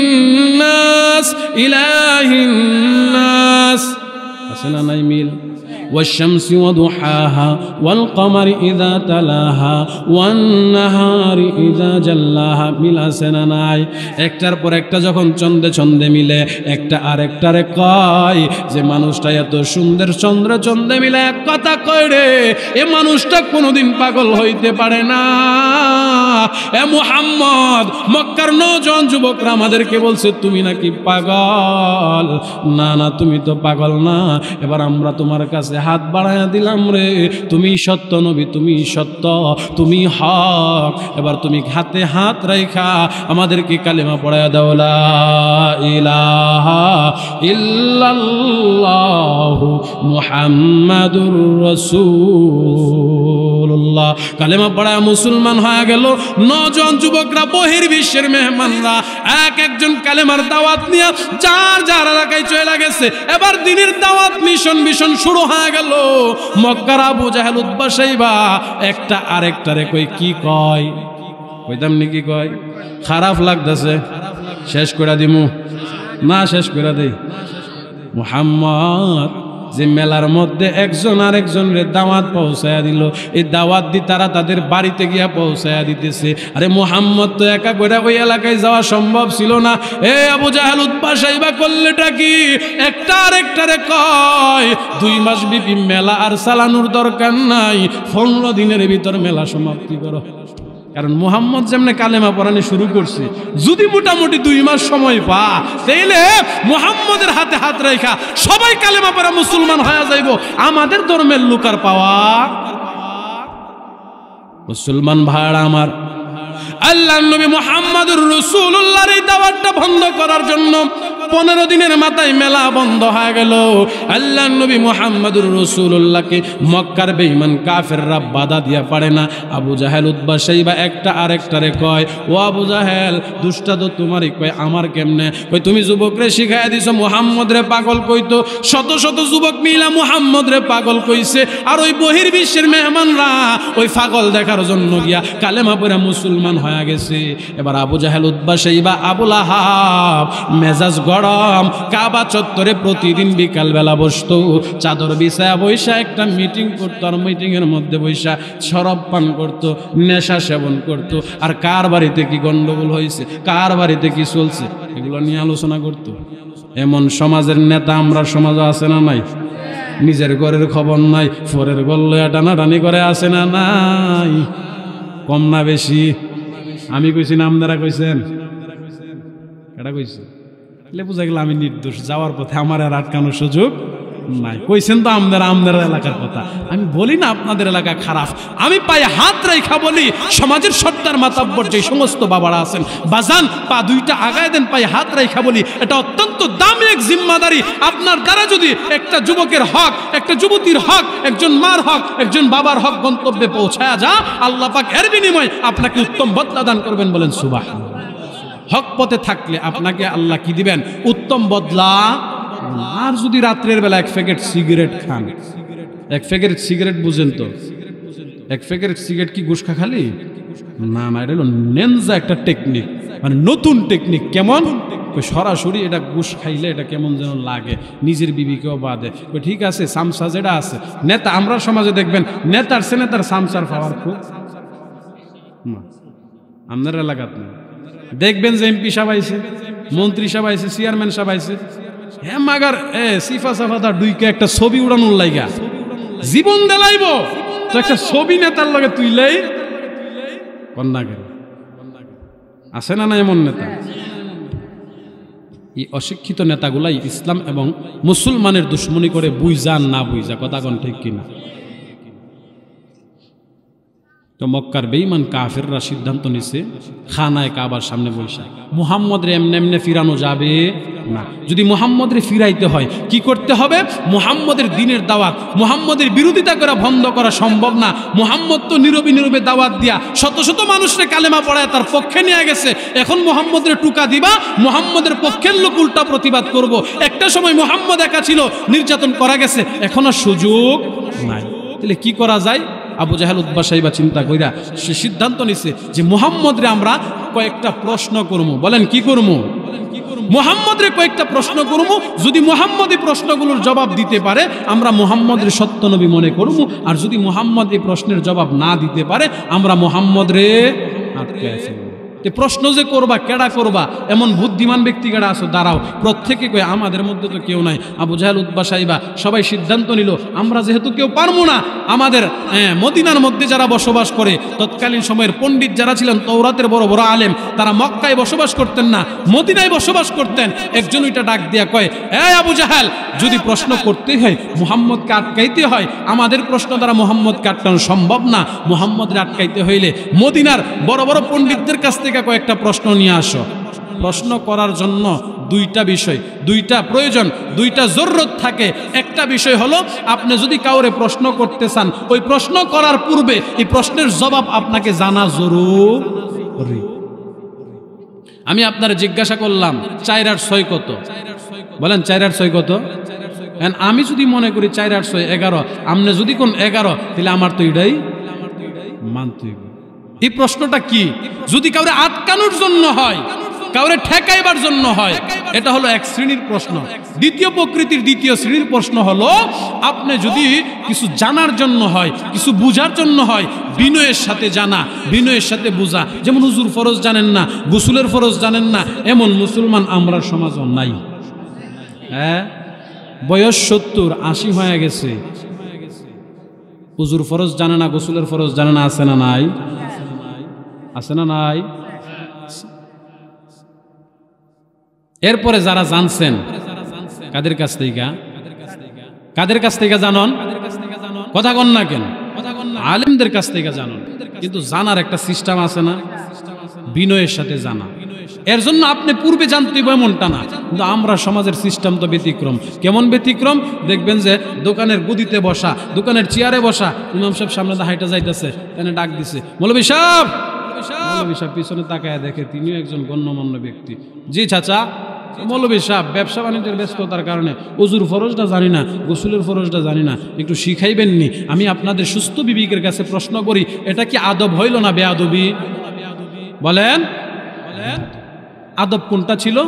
নাস ইলাহিন নাস। আছে না নাই মিল? والشمس وضحاها والقمر إذا تلاها والنهار إذا جلاها। মিল আছে না নাই? একটার পর একটা যখন ছন্দে ছন্দে মিলে, একটা আরেকটারে কয় যে মানুষটা এত সুন্দর চন্দ্রে ছন্দে মিলে এক কথা কয় রে, এ মানুষটা কোনোদিন পাগল হইতে পারে না। এ মুহাম্মদ, মক্কার নওজোয়ান যুবকরা আমাদেরকে বলছে তুমি নাকি পাগল। না না, তুমি তো পাগল না, এবার আমরা তোমার কাছে হাত বাড়াইয়া দিলাম রে, তুমি সত্য নবী, তুমি সত্য, তুমি হক। এবার তুমি হাতে হাত রাইখা আমাদেরকে কালেমা পড়াইয়া দাও, লা ইলাহা ইল্লাল্লাহু মুহাম্মাদুর রাসূলুল্লাহ। কালেমা পড়ায় মুসলমান হয়ে গেল। নওজোয়ান যুবকরা, বহির্বিশ্বের মেহমানরা এক একজন কালেমার দাওয়াত নিয়ে যার যার এলাকায় চলে গেছে। এবার দিনের দাওয়াত মিশন শুরু হয়ে গেল। মক্কার আবু জাহেল, উতবা, শাইবা একটা আরেকটারে কই কি কয়, কইতাম নি কি কয়? খারাপ লাগতেছে, শেষ করে দিমু না? শেষ করে দেই। মুহাম্মদ যে মেলার মধ্যে একজন আরেকজনের দাওয়াত পৌঁছায়া দিল, এই দাওয়াত দি তারা তাদের বাড়িতে গিয়া পৌঁছায়া দিতেছে। আরে মুহাম্মদ তো একা করে ওই এলাকায় যাওয়া সম্ভব ছিল না। এ আবু জাহেল, উতবা, শাইবা করলেটা কি? একটা আরেকটারে কয় 2 মাস ব্যাপী মেলা আর চালানোর দরকার নাই, 15 দিনের ভিতর মেলা সমাপ্তি করো। কারণ মুহাম্মদ যেমনে কালেমা পড়ানো শুরু করছে, যদি মোটামুটি 2 মাস সময় পা, তাইলে মুহাম্মদের হাতে হাত রাখা সবাই কালেমা পড়া মুসলমান হয়ে যাইব। আমাদের ধর্মের লোকার পাওয়া। মুসলমান ভাইরা আমার, আল্লাহর নবী মুহাম্মদুর রাসূলুল্লাহর এই দাওয়াতটা বন্ধ করার জন্য 15 দিনের মাথায় মেলা বন্ধ হয়ে গেল। আল্লাহর নবী মুহাম্মদুর রাসূলুল্লাহকে মক্কার বেঈমান কাফেররা বাধা দিয়া পারে না। আবু জাহেল উতবা শাইবা একটা আরেকটারে কয়, ও আবু জাহেল দুষ্টা তো তোমারই কয়, আমার কেমনে কই? তুমি যুবকরে শিখাইয়া দিছো মুহাম্মদ রে পাগল কইতো, শত শত যুবক মিলা মুহাম্মদ রে পাগল কইছে, আর ওই বহির্বিশ্বের মেহমানরা ওই পাগল দেখার জন্য গিয়া কালেমা পড়ে মুসলমান হয়ে গেছে। এবার আবু জাহেল উতবা শাইবা আবু লাহাব মেজাজ গরম, কাবা চত্বরে প্রতিদিন বিকালবেলা বসতো, চাদর বিছায়া বৈশা একটা মিটিং করতো, আর মিটিংয়ের মধ্যে বৈশা শরাব পান করতো, নেশা সেবন করতো, আর কার বাড়িতে কি গন্ডগোল হয়েছে, কার বাড়িতে কি চলছে এগুলো নিয়ে আলোচনা করতো। এমন সমাজের নেতা আমরা সমাজে আছে না নাই? নিজের ঘরের খবর নাই, ফরের গল্লে টানাটানি করে আছে না নাই? কম না বেশি? আমি কইছি না আপনারা কইছেন? এটা কইছে বুঝা গেল আমি নির্দোষ, যাওয়ার পথে আমার আর আটকানোর সুযোগ নাই। কইছেন তো আমাদের এলাকার কথা, আমি বলি না আপনাদের এলাকা খারাপ। আমি পায়ে হাত রাইখা বলি, সমাজের সর্দার মাতাব্বর যে সমস্ত বাবারা আছেন, বাজান পা দুইটা আগায় দেন, পায়ে হাত রাইখা বলি, এটা অত্যন্ত দামি এক জিম্মাদারি। আপনার দ্বারা যদি একটা যুবকের হক, একটা যুবতীর হক, একজন মার হক, একজন বাবার হক গন্তব্যে পৌঁছায়া যা, আল্লাহ পাক এর বিনিময়ে আপনাকে উত্তম বদলা দান করবেন। বলেন সুবহানাল্লাহ। হক পথে থাকলে আপনাকে আল্লাহ কি দিবেন? উত্তম বদলা। আর যদি রাত্রের বেলা এক প্যাকেট সিগারেট খান, এক প্যাকেট সিগারেট বুঝেন তো, এক প্যাকেট সিগারেট কি গুটখা খালি না? না, এটা হলো নেনজা একটা টেকনিক, মানে নতুন টেকনিক। কেমন? সরাসরি এটা গুস খাইলে এটা কেমন যেন লাগে, নিজের বিবিকেও বাদে। ঠিক আছে, সামসা যেটা আছে নেতা, আমরা সমাজে দেখবেন নেতার সেনেতার সামসার পাওয়ার খুব, আপনার এলাকাত না দেখবেন যে এমপি সাহেব আইছে, মন্ত্রী সাহেব আইছে, চেয়ারম্যান সাহেব আইছে, হ্যাঁ মাগার সিফা সাফাদা ডুইকে একটা ছবি উড়ানোর লাইগা জীবন দেলাইব, তো একটা ছবি নেতার লগে তুইলেই কন্যা গেল। আছে না না এমন নেতা? এই অশিক্ষিত নেতাগুলাই ইসলাম এবং মুসলমানের দুশ্মনী করে, বুঝা না বুঝা, কথা কোন ঠিক কিনা? তো মক্কার বেঈমান কাফেররা সিদ্ধান্ত নিছে খানায় কাবার সামনে বসে মুহাম্মদরে এমনে এমনে ফিরানো যাবে না। যদি মুহাম্মদরে ফিরাইতে হয় কি করতে হবে? মুহাম্মদের দ্বীনের দাওয়াত, মুহাম্মদের বিরোধিতা করা বন্ধ করা সম্ভব না। মুহাম্মদ তো নীরবে নীরবে দাওয়াত দিয়া শত শত মানুষকে কালেমা পড়ায় তার পক্ষে নিয়ে গেছে। এখন মুহাম্মদের টুকা দিবা, মুহাম্মদের পক্ষের লোক উল্টা প্রতিবাদ করব। একটা সময় মুহাম্মদ একা ছিল, নির্যাতন করা গেছে, এখন আর সুযোগ নাই। তাহলে কি করা যায়? আবু জাহেল উতবা শাইবা চিন্তা কইরা সে সিদ্ধান্ত নিছে যে মুহাম্মদরে আমরা কয়েকটা প্রশ্ন করব। বলেন কি করব? মুহাম্মদরে কয়েকটা প্রশ্ন করব, যদি মুহাম্মদ এই প্রশ্নগুলোর জবাব দিতে পারে আমরা মুহাম্মদের সত্য নবী মনে করব, আর যদি মুহাম্মদ এই প্রশ্নের জবাব না দিতে পারে আমরা মুহাম্মদরে আটকায় ফেলব। প্রশ্ন যে করবা, কেডা করবা? এমন বুদ্ধিমান ব্যক্তি কেডা আছো? দাঁড়াও। প্রত্যেকে কয় আমাদের মধ্যে তো কেউ নাই। আবু জাহেল উতবা শাইবা সবাই সিদ্ধান্ত নিল, আমরা যেহেতু কেউ পারবো না, আমাদের মদিনার মধ্যে যারা বসবাস করে, তৎকালীন সময়ের পণ্ডিত যারা ছিলেন, তওরাতের বড় বড় আলেম, তারা মক্কায় বসবাস করতেন না, মদিনায় বসবাস করতেন। একজন ওইটা ডাক দিয়া কয়, আবু জাহেল, যদি প্রশ্ন করতে হয়, মুহাম্মদকে আটকাইতে হয়, আমাদের প্রশ্ন দ্বারা মুহাম্মদকে আটকানো সম্ভব না। মুহাম্মদকে আটকাইতে হইলে মদিনার বড় বড় পণ্ডিতদের কাছ থেকে কয়েকটা প্রশ্ন নিয়ে আসো। প্রশ্ন করার জন্য দুইটা বিষয়, দুইটা প্রয়োজন, দুইটা জরুরত থাকে। একটা বিষয় হলো, আপনি যদি কাউরে প্রশ্ন করতে চান, ওই প্রশ্ন করার পূর্বে এই প্রশ্নের জবাব আপনাকে জানা জরুরি। আমি আপনারা জিজ্ঞাসা করলাম 4 আর 6 কত? বলেন 4 আর 6 কত? আমি যদি মনে করি 4 আর 6 11, আপনি যদি কোন 11, তাহলে আমার তো এটাই মানতে হবে। এই প্রশ্নটা কি? যদি কাউরে আটকানোর জন্য হয়, কাউরে ঠেকাইবার জন্য হয়, এটা হলো এক শ্রেণীর প্রশ্ন। দ্বিতীয় প্রকৃতির দ্বিতীয় শ্রেণীর প্রশ্ন হলো, আপনি যদি কিছু জানার জন্য হয়, কিছু বুঝার জন্য হয়, বিনয়ের সাথে জানা, বিনয়ের সাথে বুঝা। যেমন হুজুর ফরজ জানেন না, গোসলের ফরজ জানেন না, এমন মুসলমান আমরা সমাজও নাই। হ্যাঁ, বয়স 70-80 হয়ে গেছে, হুজুর ফরজ জানে না, গোসলের ফরজ জানে না। আছে না নাই? আছে না নাই? এরপরে যারা জানছেন, কাদের কাছ থেকে? কাদের কাছ থেকে জানন? কথা কন না কেন? আলেমদের কাছ থেকে জানন। কিন্তু জানার একটা সিস্টেম আছে না? বিনয়ের সাথে জানা। এর জন্য আপনি পূর্বে জানতে হবে এমনটা না, কিন্তু আমরা সমাজের সিস্টেম তো ব্যতিক্রম। কেমন ব্যতিক্রম? দেখবেন যে দোকানের গদিতে বসা, দোকানের চেয়ারে বসা, ইমাম সাহেব সামনে হাইটা যাইতেছে, এনে ডাক দিছে, মৌলভী সাহেব। মৌলভী সাহেব পিছনে তাকায় দেখে তিনিও একজন গণ্যমান্য ব্যক্তি। জি চাচা। মৌলভী সাহেব, ব্যবসা বাণিজ্যের ব্যস্ততার কারণে অজুর ফরজটা জানি না, গোসলের ফরজটা জানি না, একটু শিখাইবেননি? আমি আপনাদের সুস্থ বিবেকের কাছে প্রশ্ন করি, এটা কি আদব হইল না বেয়াদবি? বলেন আদব কোনটা ছিল?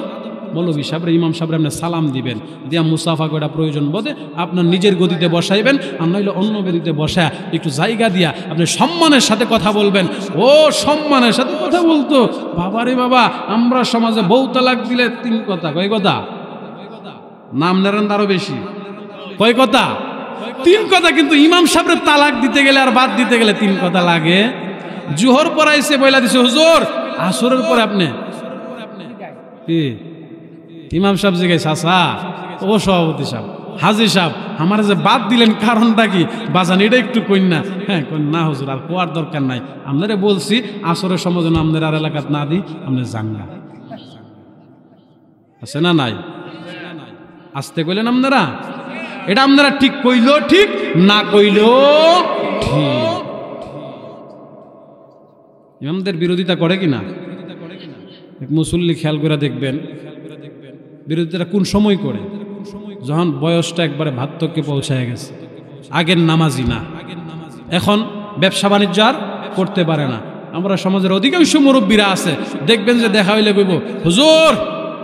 মৌলভী সাহেব ইমাম সাহেব আপনি সালাম দিবেন, দিয়া মুসাফা করা প্রয়োজন বোধে আপনার নিজের গদিতে বসাইবেন, আর নইলে অন্য গদিতে বসায় একটু জায়গা দিয়া আপনি সম্মানের সাথে কথা বলবেন। ও সম্মানের সাথে কথা বলতো, বাবারে বাবা, আমরা সমাজে বউ তালাক দিলে 3 কথা, কয় কথা? নাম নেন আরো বেশি, কয় কথা? 3 কথা। কিন্তু ইমাম সাহেবের তালাক দিতে গেলে আর বাদ দিতে গেলে 3 কথা লাগে। জোহর পড়াইছে, বইলা দিছে হুজুর, আসরের পরে আপনি কি? ইমাম সাহেব জিজ্ঞাসা, চাচা ও সভাপতি সাহেব, হাজি সাহেব, আমার যে বাদ দিলেন কারণটা কি? বাজান এটা একটু কইন না। হ্যাঁ না হুজুর, আর কোয়ার দরকার নাই, আপনারা বলছি আসরের সময় যেন আপনার আর এলাকাত না দিই, আপনি যান না। আছে না নাই? আসতে কইলেন আপনারা, এটা আপনারা ঠিক কইলো ঠিক, না কইলো ঠিক। ইমামদের বিরোধিতা করে কিনা? এক মুসল্লি খেয়াল করে দেখবেন বিরোধিতাটা কোন সময় করে? যখন বয়সটা একবারে ভাত্তকে পৌঁছায় গেছে। আগের নামাজি না, এখন ব্যবসা বাণিজ্য আর করতে পারে না। আমরা সমাজের অধিকাংশ মুরব্বীরা আছে, দেখবেন যে দেখা হইলে কইব, হুজুর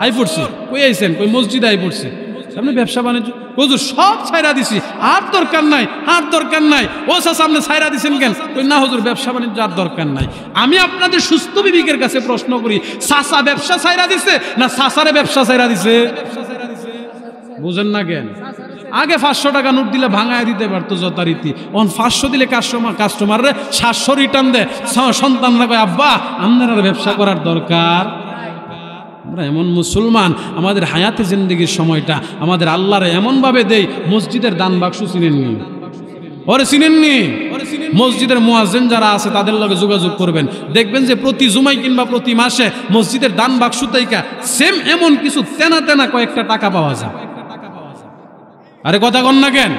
আই পড়ছি, কই আইছেন? কই মসজিদে আই পড়ছি। আপনি ব্যবসা বাণিজ্য, হুজুর সব ছাইরা দিছি, আর দরকার নাই, আর দরকার নাই। ও চাচা আপনি ছাইরা দিছেন কেন? কই না হুজুর, ব্যবসা বাণিজ্য আর দরকার নাই। আমি আপনাদের সুস্থ বিবেকের কাছে প্রশ্ন করি, চাচা ব্যবসা ছাইরা দিছে না চাচারে ব্যবসা ছাইরা দিছে? বুঝেন না কেন? আগে 500 টাকা নোট দিলে ভাঙায় দিতে পারতো যথারীতি, এখন 500 দিলে কাস্টমাররে 700 রিটার্ন দেয়। সন্তানরা কয়, আব্বা আপনার ব্যবসা করার দরকার। আমরা এমন মুসলমান, আমাদের হায়াতে জিন্দেগির সময়টা আমাদের আল্লাহরে এমনভাবে দেই। মসজিদের দান বাক্স চিনেননি? ওরে চিনেননি? মসজিদের মুয়াজ্জিন যারা আছে তাদের লগে যোগাযোগ করবেন, দেখবেন যে প্রতি জুমাই কিংবা প্রতি মাসে মসজিদের দান বাক্স থেকে সেম এমন কিছু তেনা তেনা কয়েকটা টাকা পাওয়া যায়। আরে কথা কন না কেন?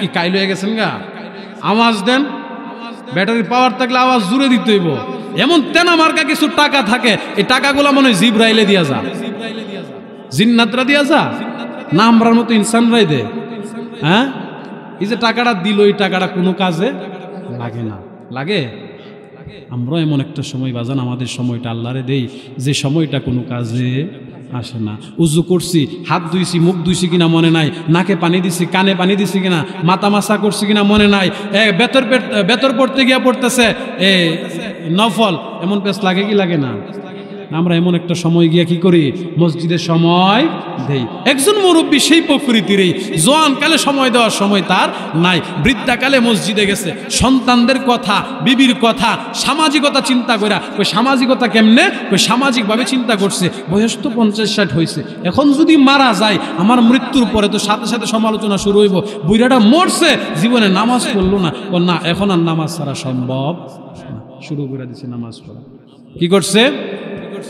কি কাইল হয়ে গেছেন গা? আওয়াজ দেন, ব্যাটারি পাওয়ার থাকলে আওয়াজ জুড়ে দিতে হইব। এমন তেনা মার্কা কিছু টাকা থাকে, এই টাকাগুলা মনে হয় জিব্রাইলে দিয়া যা, জিন্নাতরা দিয়া যা, না আমরার মতো ইনসানরাই দে। হ্যাঁ, এই যে টাকাটা দিল, এই টাকাটা কোনো কাজে লাগে না। লাগে? আমরা এমন একটা সময় বাজান, আমাদের সময়টা আল্লাহরে দেই, যে সময়টা কোনো কাজে আসে না। উজু করছি, হাত ধুইছি, মুখ ধুইছি কিনা মনে নাই, নাকে পানি দিছি, কানে পানি দিছি কিনা, মাথা মাসা করছি কিনা মনে নাই, বেতর পড়তে গিয়া পড়তেছে নফল, এমন পেস লাগে কি লাগে না? আমরা এমন একটা সময় গিয়া কি করি? মসজিদের সময় দেই। একজন মুরব্বী সেই প্রকৃতির, জোয়ান কালে সময় দেওয়ার সময় তার নাই, বৃদ্ধাকালে মসজিদে গেছে, সন্তানদের কথা, বিবির কথা, সামাজিকতা চিন্তা করে। ওই সামাজিকতা কেমনে? ওই সামাজিকভাবে চিন্তা করছে, বয়স তো 50-60 হয়েছে, এখন যদি মারা যায়, আমার মৃত্যুর পরে তো সাথে সাথে সমালোচনা শুরু হইব, বুড়াটা মরছে, জীবনে নামাজ পড়লো না। ও না, এখন আর নামাজ ছাড়া সম্ভব। শুরু করে দিছে নামাজ পড়া। কি করছে?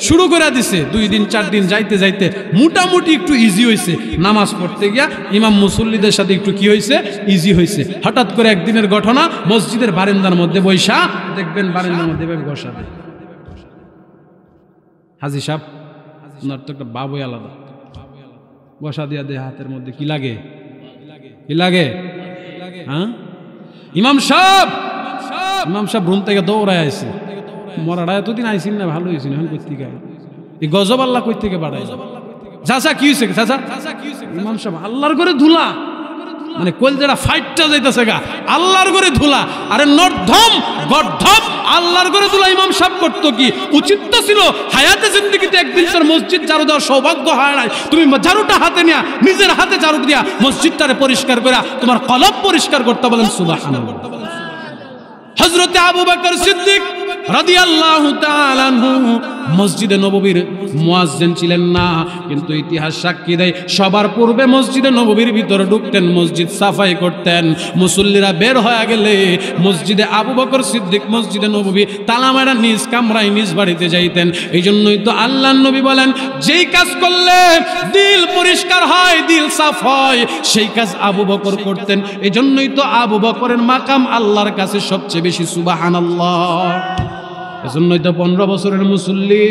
শুরু করে দিছে। 2 দিন 4 দিন যাইতে যাইতে মোটামুটি একটু ইজি হয়েছে, নামাজ পড়তে গিয়া ইমাম মুসল্লিদের সাথে একটু কি হয়েছে? ইজি হয়েছে। হঠাৎ করে একদিনের ঘটনা, মসজিদের বারান্দার মধ্যে বৈশা দেখবেন, বারান্দার মধ্যে বসা দেয় হাজি সাহেব, আপনার তো একটা বাবুই আলাদা, বসা দিয়া দেয় হাতের মধ্যে। কি লাগে? কি লাগে? হ্যাঁ, ইমাম সাহেব রুম থেকে দৌড়ায় আসছে, মরাটা এতদিন আইসিন না, ভালো হয়েছিল, এখন কই থেকে এই গজব আল্লাহ কই থেকে বাড়াই? চাচা কি হয়েছে? চাচা ইমাম সাহেব আল্লাহর করে ধুলা, মানে কলজাটা ফাইটটা যাইতেছে গা, আল্লাহর করে ধুলা। আরে নর্ধম গর্ধম, আল্লাহর করে ধুলা ইমাম সাহেব করতো কি? উচিত তো ছিল হায়াতে জিন্দেগিতে একদিন তার মসজিদ ঝাড়ু দেওয়ার সৌভাগ্য হয় নাই, তুমি ঝাড়ুটা হাতে নিয়া, নিজের হাতে ঝাড়ু দিয়া মসজিদটারে পরিষ্কার করে তোমার কলব পরিষ্কার করতে বলেন সুবহানাল্লাহ। হযরতে আবু বকর সিদ্দিক রাদিয়াল্লাহু তাআলা আনহু মসজিদে নববীর মুয়াজ্জিন ছিলেন না, কিন্তু ইতিহাস সাক্ষী দেয় সবার পূর্বে মসজিদে নববীর ভিতরে ঢুকতেন, মসজিদ সাফাই করতেন। মুসল্লিরা বের হয়ে গেলে মসজিদে আবু বকর সিদ্দিক মসজিদে নববী তালা মারা নিজ কামরায় নিজ বাড়িতে যাইতেন। এই জন্যই তো আল্লাহর নবী বলেন, যেই কাজ করলে দিল পরিষ্কার হয়, দিল সাফ হয়, সেই কাজ আবু বকর করতেন। এই জন্যই তো আবু বকরের মাকাম আল্লাহর কাছে সবচেয়ে বেশি। সুবহানাল্লাহ। এজন্যই তো 15 বছরের মুসল্লি,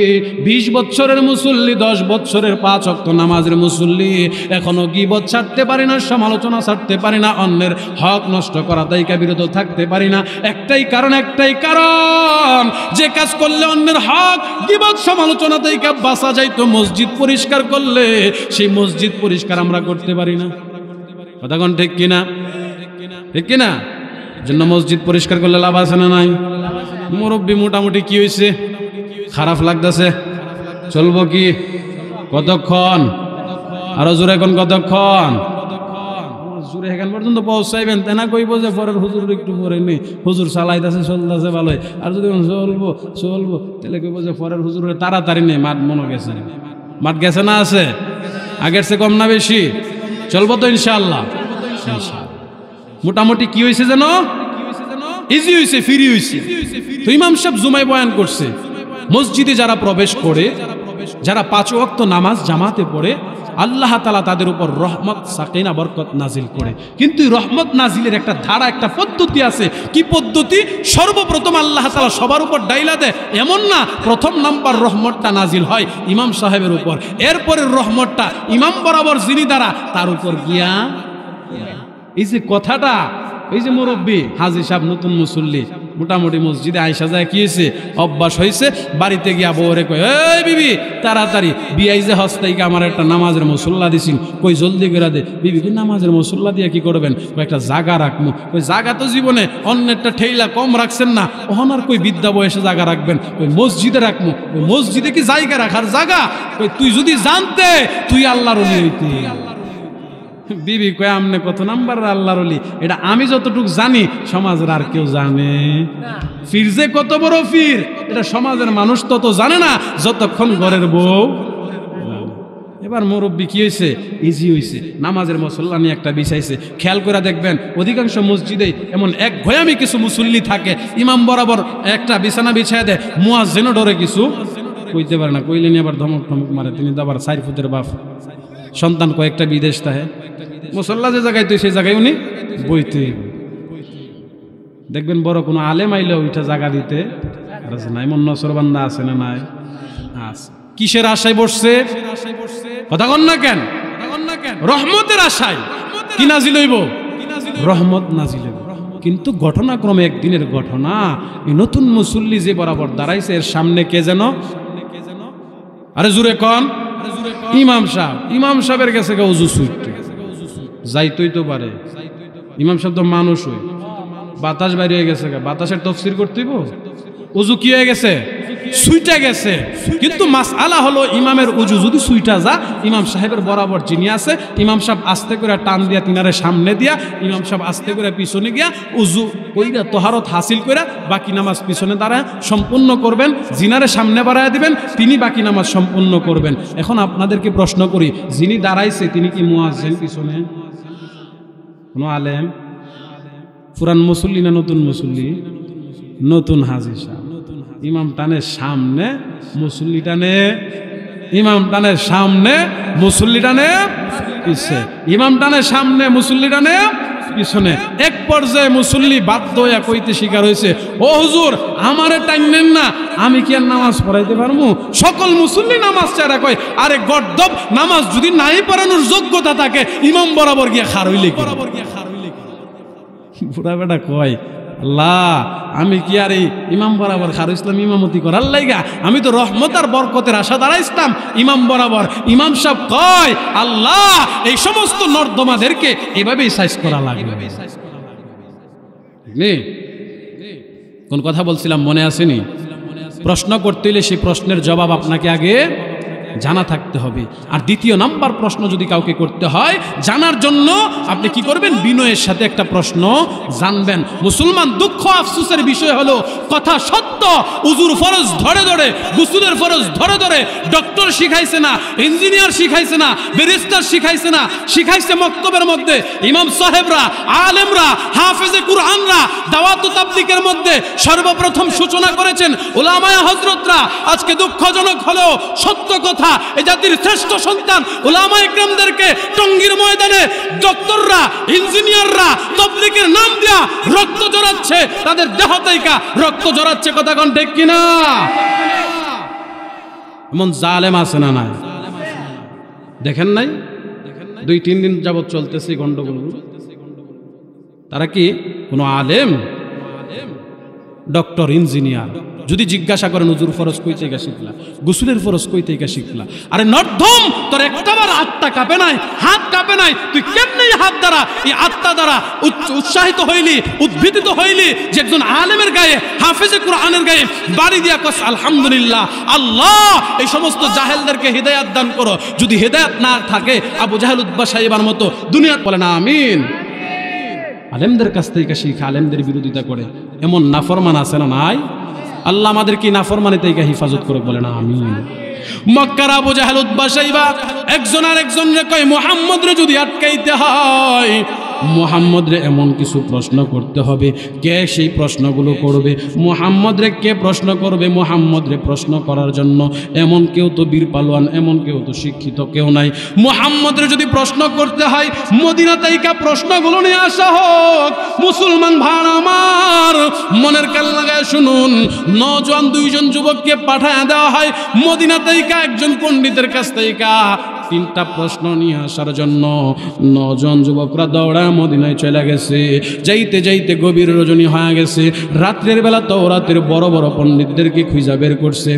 20 বছরের মুসল্লি, 10 বছরের 5 ওয়াক্ত নামাজের মুসল্লি এখনো গীবত ছাড়তে পারি না, সমালোচনা ছাড়তে পারি না, অন্যের হক নষ্ট করা থেকে বিরত থাকতে পারি না। একটাই কারণ যে কাজ করলে অন্যের হক গীবত সমালোচনা থেকে বাঁচা যায়, তো মসজিদ পরিষ্কার করলে সেই মসজিদ পরিষ্কার আমরা করতে পারি না। কথা কোন ঠিক কিনা? ঠিক কিনা? জন্য মসজিদ পরিষ্কার করলে লাভ আছে না নাই? মুরব্বী মোটামুটি কি হয়েছে? খারাপ লাগতেছে, চলবো কি? কতক্ষণ? আরো জোরে এখন কতক্ষণ? জোরে এখান পর্যন্ত পৌঁছাইবেন, তেনা কইব যে পরের হুজুর একটু পরে নেই, হুজুর চালাইতেছে চলতেছে ভালোই, আর যদি চলবো তাহলে কইব যে পরের হুজুর তাড়াতাড়ি নেই, মাঠ মনে গেছে, মাঠ গেছে না আছে, আগের চেয়ে কম না বেশি? চলবো তো ইনশাআল্লাহ। মোটামুটি কি হয়েছে যেন? ইজি হয়েছে, ফ্রি হয়েছে। তো ইমাম সাহেব জুমায় বয়ান করছে, মসজিদে যারা প্রবেশ করে, যারা 5 ওয়াক্ত নামাজ জামাতে পড়ে, আল্লাহ তাআলা তাদের উপর রহমত সাকিনা বরকত নাজিল করে। কিন্তু রহমত নাজিলের একটা ধারা, একটা পদ্ধতি আছে। কি পদ্ধতি? সর্বপ্রথম আল্লাহ তাআলা সবার উপর ডাইলা দেয় এমন না, প্রথম নাম্বার রহমতটা নাজিল হয় ইমাম সাহেবের উপর, এরপরে রহমতটা ইমাম বরাবর যিনি দ্বারা তার উপর গিয়া। এই যে কথাটা, এই যে মুরব্বী হাজী সাহেব নতুন মুসল্লি মোটামুটি মসজিদে আইসা যায়, কি হয়েছে? অভ্যাস হয়েছে, বাড়িতে গিয়া বউরে কই, এই বিবি তাড়াতাড়ি বিয়াই যে হস্তাইকে আমার একটা নামাজের মুসল্লা দিছিল, কই জলদি করে দে। বিবি কি নামাজের মুসল্লা দিয়ে কি করবেন? কয়েকটা জায়গা রাখবো। ওই জায়গা তো জীবনে অন্যেরটা ঠেইলা কম রাখছেন না, ওহনার কই বিদ্যা বয়সে জায়গা রাখবেন, ওই মসজিদে রাখবো। ওই মসজিদে কি জায়গা রাখার জায়গা? ওই তুই যদি জানতে তুই আল্লাহর ওলি হইতি। বিবি কয়, আমনে কত নাম্বার আল্লাহর ওলি? এটা আমি যতটুকু জানি সমাজের আর কেউ জানে? ফির যে কত বড় ফির এটা সমাজের মানুষ তত জানে না যতক্ষণ ঘরের বউ। এবার মুরব্বী কি হয়েছে? ইজি হয়েছে, নামাজের মুসল্লা নিয়ে একটা বিছাইছে। খেয়াল করে দেখবেন অধিকাংশ মসজিদে এমন এক ভয়ামি কিছু মুসল্লি থাকে, ইমাম বরাবর একটা বিছানা বিছাই দেয়, মুয়াজ্জিনও ডরে কিছু কইতে পারে না, কইলে নিয়ে আবার ধমক ধমক মারে। তিনি তো আবার 4 ফুটের বাপ, সন্তান কয়েকটা বিদেশ থাকে, মুসল্লা যে জায়গায় তুই সেই জায়গায় উনি বইতে। দেখবেন বড় কোনো আলেম আইলে ওইটা জায়গা দিতে নাই। মন নসর বান্দা আছে না নাই? আছে। কিসের আশায় বসছে? কথা কন না কেন? রহমতের আশায়। কি নাজিল হইব? রহমত নাজিল হইব। কিন্তু ঘটনাক্রমে একদিনের ঘটনা, এই নতুন মুসল্লি যে বরাবর দাঁড়াইছে এর সামনে কে যেন, আরে জুরে কন, ইমাম সাহেব। ইমাম সাহেবের কাছে উজু সুইটে যাইতই তো পারে, ইমাম সাহেব তো মানুষ হই, বাতাস বাইরে হয়ে গেছে, বাতাসের তফসির করতে হইব। উজু কি হয়ে গেছে? সুইটা গেছে। কিন্তু মাসআলা হলো ইমামের উজু যদি সুইটা যা, ইমাম সাহেবের বরাবর যিনি আছে, ইমাম সাহেব আস্তে করে টান দিয়া তিনারে সামনে দিয়া, ইমাম সাহেব আস্তে করে পিছনে গিয়া উজু কইরা তহারত হাসিল করে বাকি নামাজ পিছনে দাঁড়ায় সম্পূর্ণ করবেন। জিনারে সামনে বাড়ায় দিবেন, তিনি বাকি নামাজ সম্পূর্ণ করবেন। এখন আপনাদেরকে প্রশ্ন করি, যিনি দাঁড়াইছে তিনি কি মুয়াজ্জিন পিছনে? কোন আলেম? পুরান মুসল্লি না নতুন মুসল্লি? নতুন হাজী সাহেব। ইমাম টানের সামনে, মুসল্লি টানে, ইমাম টানের সামনে, মুসল্লি টানে পিছনে, ইমাম টানের সামনে, মুসল্লি টানে পিছনে। এক পর্যায়ে মুসল্লি বাধ্য হইয়া কইতে শিকার হয়েছে, ও হুজুর আমারে টাইনেন না, আমি কি আর নামাজ পড়াইতে পারবো? সকল মুসল্লি নামাজ চারা কয়, আরে গর্দব, নামাজ যদি নাই পড়ানোর যোগ্যতা থাকে ইমাম বরাবর গিয়া খার হইলে, বুড়া বেটা কয়, আল্লাহ আমি কি আর এই ইমাম বরাবর খার ইসলাম ইমামতি করার লাইগা? আমি তো রহমত আর বরকতের আশা দাঁড়াইছিলাম ইমাম বরাবর। ইমাম সাহেব কয়, আল্লাহ এই সমস্ত নর্দমাদেরকে এভাবেই সাইজ করা লাগবে। কোন কথা বলছিলাম মনে আসেনি? প্রশ্ন করতে হইলে সেই প্রশ্নের জবাব আপনাকে আগে জানা থাকতে হবে। আর দ্বিতীয় নাম্বার প্রশ্ন যদি কাউকে করতে হয়, জানার জন্য আপনি কি করবেন? বিনয়ের সাথে একটা প্রশ্ন জানবেন। মুসলমান দুঃখ আফসোসের বিষয় হলো, কথা সত্য, উজুর ফরজ ধরে ধরে, গুসুলের ফরজ ধরে ধরে ডক্টর শিখাইছে না, ইঞ্জিনিয়ার শিখাইছে না, ব্যারিস্টার শিখাইছে না, শিখাইছে মক্তবের মধ্যে ইমাম সাহেবরা, আলেমরা, হাফেজে কুরআনরা। দাওয়াত ও তাবলীগের মধ্যে সর্বপ্রথম সূচনা করেছেন উলামায়ে হযরতরা। আজকে দুঃখজনক হলেও সত্য কথা, এই জাতির শ্রেষ্ঠ সন্তান উলামায়ে কেরামদেরকে টঙ্গীর ময়দানে ডক্টররা, ইঞ্জিনিয়াররা তাবলীগের নাম দিয়া রক্ত জড়াচ্ছে, তাদের দেহ থেকে রক্ত জড়াচ্ছে। কথা কোন ঠিক কিনা? এমন জালেম আছে না নাই? দেখেন নাই? 2-3 দিন যাবত চলতেছে গন্ডগোল। তারা কি কোনো আলেম, ডক্টর, ইঞ্জিনিয়ার? যদি জিজ্ঞাসা করেন হুজুর ফরজ কই থেকে শিখলা, গোসলের ফরজ কই থেকে শিখলা? আরে নর্ধম, তোর একটাবার আত্মা কাঁপে নাই, হাত কাঁপে নাই? তুই কেমনে হাত দ্বারা, এই আত্মা দ্বারা উৎসাহিত হইলি, উদ্ভিদিত হইলি যে একজন আলেমের গায়ে, হাফেজে কুরআনের গায়ে বাড়ি দিয়া কস আলহামদুলিল্লাহ। আল্লাহ এই সমস্ত জাহেলদেরকে হিদায়াত দান করো। যদি হিদায়াত না থাকে, আবু জাহেল, উতবা সাহেবার মতো দুনিয়া বলে না আমিন। আলেমদের কাছ থেকে শিখে আলেমদের বিরোধিতা করে এমন নাফরমান আছে না নাই? আল্লাহ আমাদের কি নাফরমানি থেকে হেফাজত করে, বলে না আমিন। মক্কার আবু জাহেল, উতবা সাইবা একজন আর একজনরে কয়, মুহাম্মদ রে যদি আটকাইতে হয়, মুহাম্মদ রে এমন কিছু প্রশ্ন করতে হবে। কে সেই প্রশ্নগুলো করবে? মুহাম্মদ রে কে প্রশ্ন করবে? মুহাম্মদ রে প্রশ্ন করার জন্য এমন কেউ তো বীর পালোয়ান, এমন কেউ তো শিক্ষিত কেউ নাই। মুহাম্মদ রে যদি প্রশ্ন করতে হয়, মদিনা থেকে প্রশ্নগুলো নিয়ে আসা হোক। মুসলমান ভাই আমার, মনের কান লাগায় শুনুন, নওজোয়ান 2জন যুবককে পাঠায় দেওয়া হয় মদিনা থেকে একজন পণ্ডিতের কাছ থেকে 3টা প্রশ্ন নিয়ে আসার জন্য। 9 জন যুবকরা দৌড়ায় মদিনায় চলে গেছে। যাইতে যাইতে গভীর রজনী হয়ে গেছে। রাত্রের বেলা তাওরাতের বড় বড় পণ্ডিতদেরকে খুঁজে বের করছে।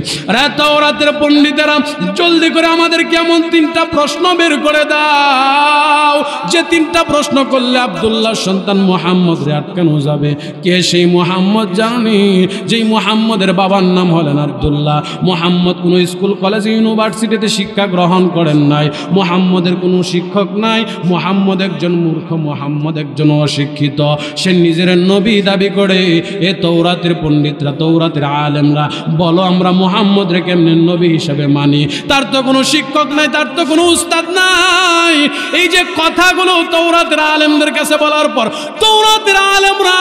তাওরাতের পণ্ডিতেরা, জলদি করে আমাদের কেমন 3টা প্রশ্ন বের করে দাও, যে 3টা প্রশ্ন করলে আব্দুল্লাহর সন্তান মুহাম্মদ রে আটকানো যাবে। কে সেই মুহাম্মদ জানি? যেই মুহাম্মদের বাবার নাম হলেন আব্দুল্লাহ। মুহাম্মদ কোনো স্কুল, কলেজ, ইউনিভার্সিটিতে শিক্ষা গ্রহণ করেন নাই। মুহাম্মদের কোনো শিক্ষক নাই। মুহাম্মদ একজন মূর্খ, মুহাম্মদ একজন অশিক্ষিত। সে নিজের নবী দাবি করে। এ তাওরাতের পণ্ডিতরা, তাওরাতের আলেমরা, বলো আমরা মুহাম্মদ রে কেমনে নবী হিসেবে মানি? তার তো কোনো শিক্ষক নাই, তার তো কোনো উস্তাদ নাই। এই যে কথাগুলো তাওরাতের আলেমদের কাছে বলার পর, তাওরাতের আলেমরা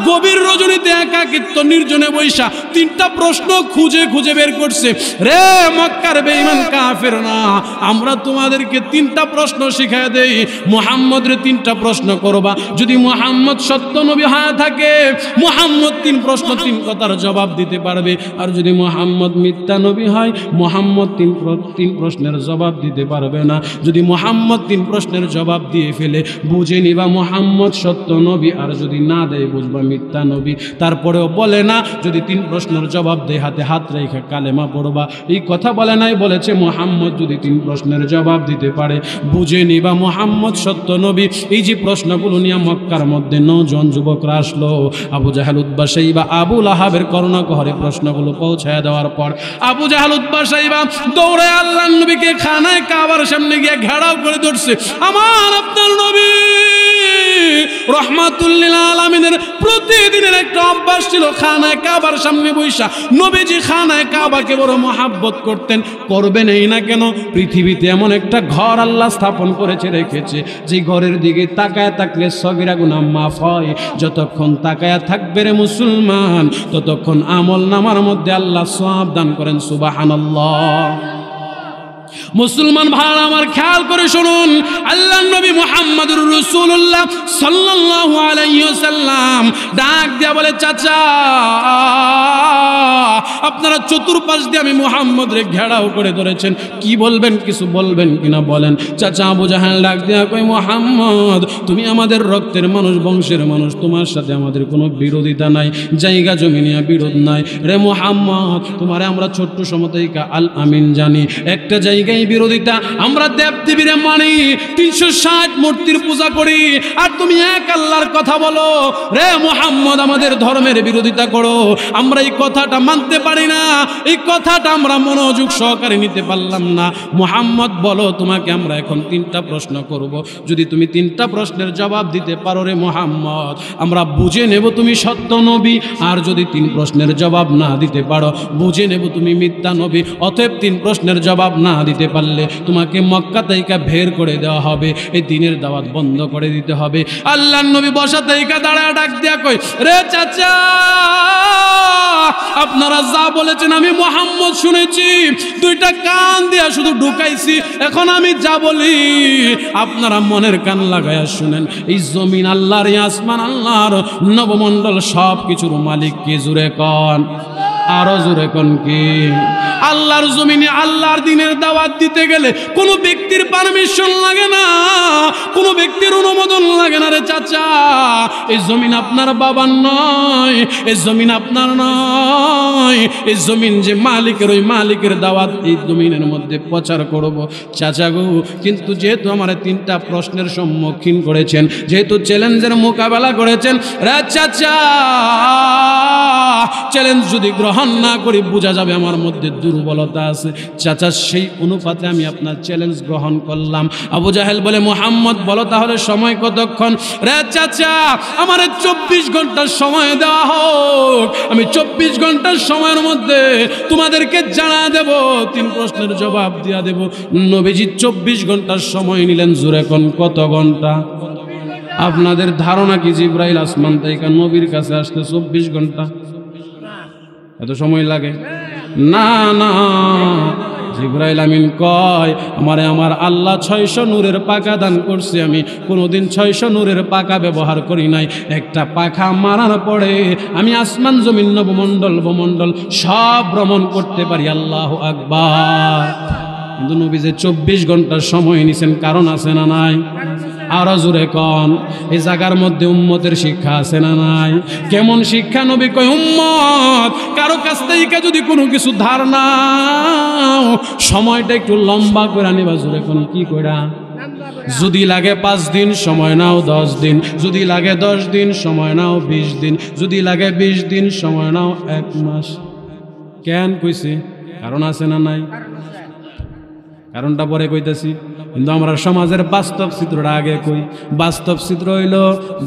গভীর রজনীতে একাকিত্ব নির্জনে বৈশা 3টা প্রশ্ন খুঁজে খুঁজে বের করছে। রে মক্কার বেঈমান কাফেররা, আমরা তোমাদেরকে 3টা প্রশ্ন শিখায় দেই। মুহাম্মদ রে 3টা প্রশ্ন করবা। যদি মুহাম্মদ সত্য নবী হয়ে থাকে, মুহাম্মদ 3 প্রশ্ন 3 কথার জবাব দিতে পারবে। আর যদি মুহাম্মদ মিথ্যা নবী হয়, মুহাম্মদ 3 প্রশ্নের জবাব দিতে পারবে না। যদি মুহাম্মদ 3 প্রশ্নের জবাব দিয়ে ফেলে, বুঝে নিবা মুহাম্মদ সত্য নবী। আর যদি না দেয়, বুঝবা মিথ্যা নবী। তারপরেও বলে না, যদি 3 প্রশ্নের জবাব দেয়, হাতে হাত রেখে কালেমা পড়বা। এই কথা বলে নাই, বলেছে মুহাম্মদ যদি 3 প্রশ্নের জবাব দিতে পারে, বুঝে নিবা মুহাম্মদ সত্য নবী। এই যে প্রশ্নগুলো নিয়ে মক্কার মধ্যে 9 জন যুবকরা আসলো। আবু জাহেল, উতবা সাইবা, আবু লাহাবের কর্ণকহরে প্রশ্নগুলো পৌঁছায় দেওয়ার পর আবু জাহেল, উতবা সাইবা দৌড়ে আল্লাহর নবীকে খানায় কাবার সামনে গিয়ে ঘেরাও করে ধরছে। আমার আপনার নবী রাহমাতুল লিল আলামিনের প্রতিদিনের একটা অভ্যাস ছিল, খানায় কাবার সামনে বৈশা নবীজি খানায় কাবাকে বড় মহাব্বত করতেন। করবেন এই না কেন? পৃথিবীতে এমন একটা ঘর আল্লাহ স্থাপন করেছে, রেখেছে, যে ঘরের দিকে তাকায় থাকলে সগীরা গুনাহ মাফ হয়। যতক্ষণ তাকায় থাকবে রে মুসলমান, ততক্ষণ আমল নামার মধ্যে আল্লাহ সওয়াব দান করেন। সুবহানাল্লাহ। মুসলমান ভাই আমার, খেয়াল করে শুনুন, আল্লাহর নবী মুহাম্মদুর রাসূলুল্লাহ সাল্লাল্লাহু আলাইহি ওয়াসাল্লাম ডাক দিয়া বলে, চাচা আপনারা চতুর্পাশ দিয়ে আমি মুহাম্মদ রে ঘেরাও করে ধরেছেন, কি বলবেন? কিছু বলবেন কিনা বলেন। চাচা আবু জাহেল ডাক দিয়া কই, মুহাম্মদ তুমি আমাদের রক্তের মানুষ, বংশের মানুষ, তোমার সাথে আমাদের কোনো বিরোধিতা নাই, জায়গা জমি নিয়ে বিরোধ নাই। রে মুহাম্মদ, তোমারে আমরা ছোট্ট সমতাইকা আল আমিন জানি। একটা জায়গায় বিরোধিতা, আমরা দেব দেবীরে মানি, 360 মূর্তি মূর্তির পূজা করি আর তুমি এক আল্লাহর কথা বলো। রে মুহাম্মদ, আমাদের ধর্মের বিরোধিতা করো, আমরা এই কথাটা মানতে পারি না, এই কথাটা আমরা মনোযোগ সহকারে নিতে পারলাম না। মুহাম্মদ বলো, তোমাকে আমরা এখন 3টা প্রশ্ন করব, যদি তুমি 3টা প্রশ্নের জবাব দিতে পারো রে মুহাম্মদ, আমরা বুঝে নেব তুমি সত্য নবী, আর যদি 3 প্রশ্নের জবাব না দিতে পারো বুঝে নেব তুমি মিথ্যা নবী। অতএব 3 প্রশ্নের জবাব না দিতে পারলে তোমাকে মক্কা থেকে বের করে দেওয়া হবে, এই দিনের দাওয়াত বন্ধ করে দিতে হবে। আল্লাহর নবী বসা থেকে দাঁড়ায় ডাক দিয়া কই, রে চাচা, আপনারা যা বলেছেন আমি মুহাম্মদ শুনেছি, 2টা কান দিয়া শুধু ঢুকাইছি, এখন আমি যা বলি আপনারা মনের কান লাগায়া শুনেন। এই জমিন আল্লাহর, এই আসমান আল্লাহর, নবমণ্ডল সব কিছুর মালিক কে? জুরে কন, আরো জোরে কোন কি? আল্লাহর জমিনে আল্লাহর দ্বীনের দাওয়াত দিতে গেলে কোনো ব্যক্তির পারমিশন লাগে না, কোনো ব্যক্তির অনুমোদন লাগে না রে চাচা। এই জমিন আপনার বাবার নয়, এই জমিন আপনার নয়, এই জমিন যে মালিকের, ওই মালিকের দাওয়াত এই জমিনের মধ্যে প্রচার করব চাচা গো। কিন্তু যেহেতু আমার 3টা প্রশ্নের সম্মুখীন করেছেন, যেহেতু চ্যালেঞ্জের মোকাবেলা করেছেন রে চাচা, চ্যালেঞ্জ যদি গ্রহণ না করি বোঝা যাবে আমার মধ্যে দুর্বলতা আছে। চাচা, সেই অনুপাতে আমি আপনার চ্যালেঞ্জ গ্রহণ করলাম। আবু জাহেল বলে, মুহাম্মদ বলো তাহলে সময় কতক্ষণ? রে চাচা, আমার 24 ঘন্টার সময় দেওয়া হোক, আমি 24 ঘন্টার সময়ের মধ্যে তোমাদেরকে জানা দেব, 3 প্রশ্নের জবাব দিয়া দেব। নবীজি 24 ঘন্টার সময় নিলেন। জোরে কোন কত ঘন্টা? আপনাদের ধারণা কি জিবরাইল আসমান থেকে নবীর কাছে আসতে 24 ঘন্টা এত সময় লাগে? না না, জিবরাইল আমিন কয়, আমার আল্লাহ 600 নূরের পাখা দান করছে, আমি কোনোদিন 600 নূরের পাখা ব্যবহার করি নাই। একটা পাখা মারার পরে আমি আসমান জমিন নবমণ্ডল ভূমণ্ডল সব ভ্রমণ করতে পারি। আল্লাহু আকবার। কিন্তু নবী যে 24 ঘন্টার সময় নিছেন, কারণ আছে না নাই? আরো জোরে কন, এই জায়গার মধ্যে উম্মতের শিক্ষা আছে না নাই? কেমন শিক্ষা? নবী কয়, উম্মত কারো কাছ থেকে যদি কোনো কিছু ধার নাও, সময়টা একটু লম্বা করে নিবা। জোরে কোন কি কইরা? যদি লাগে 5 দিন সময় নাও, 10 দিন, যদি লাগে 10 দিন সময় নাও, 20 দিন, যদি লাগে 20 দিন সময় নাও, 1 মাস। কেন কইছি? কারণ আছে না নাই? কারণটা পরে কইতাছি, কিন্তু আমরা সমাজের বাস্তব চিত্রটা আগে কই। বাস্তব চিত্র হইল,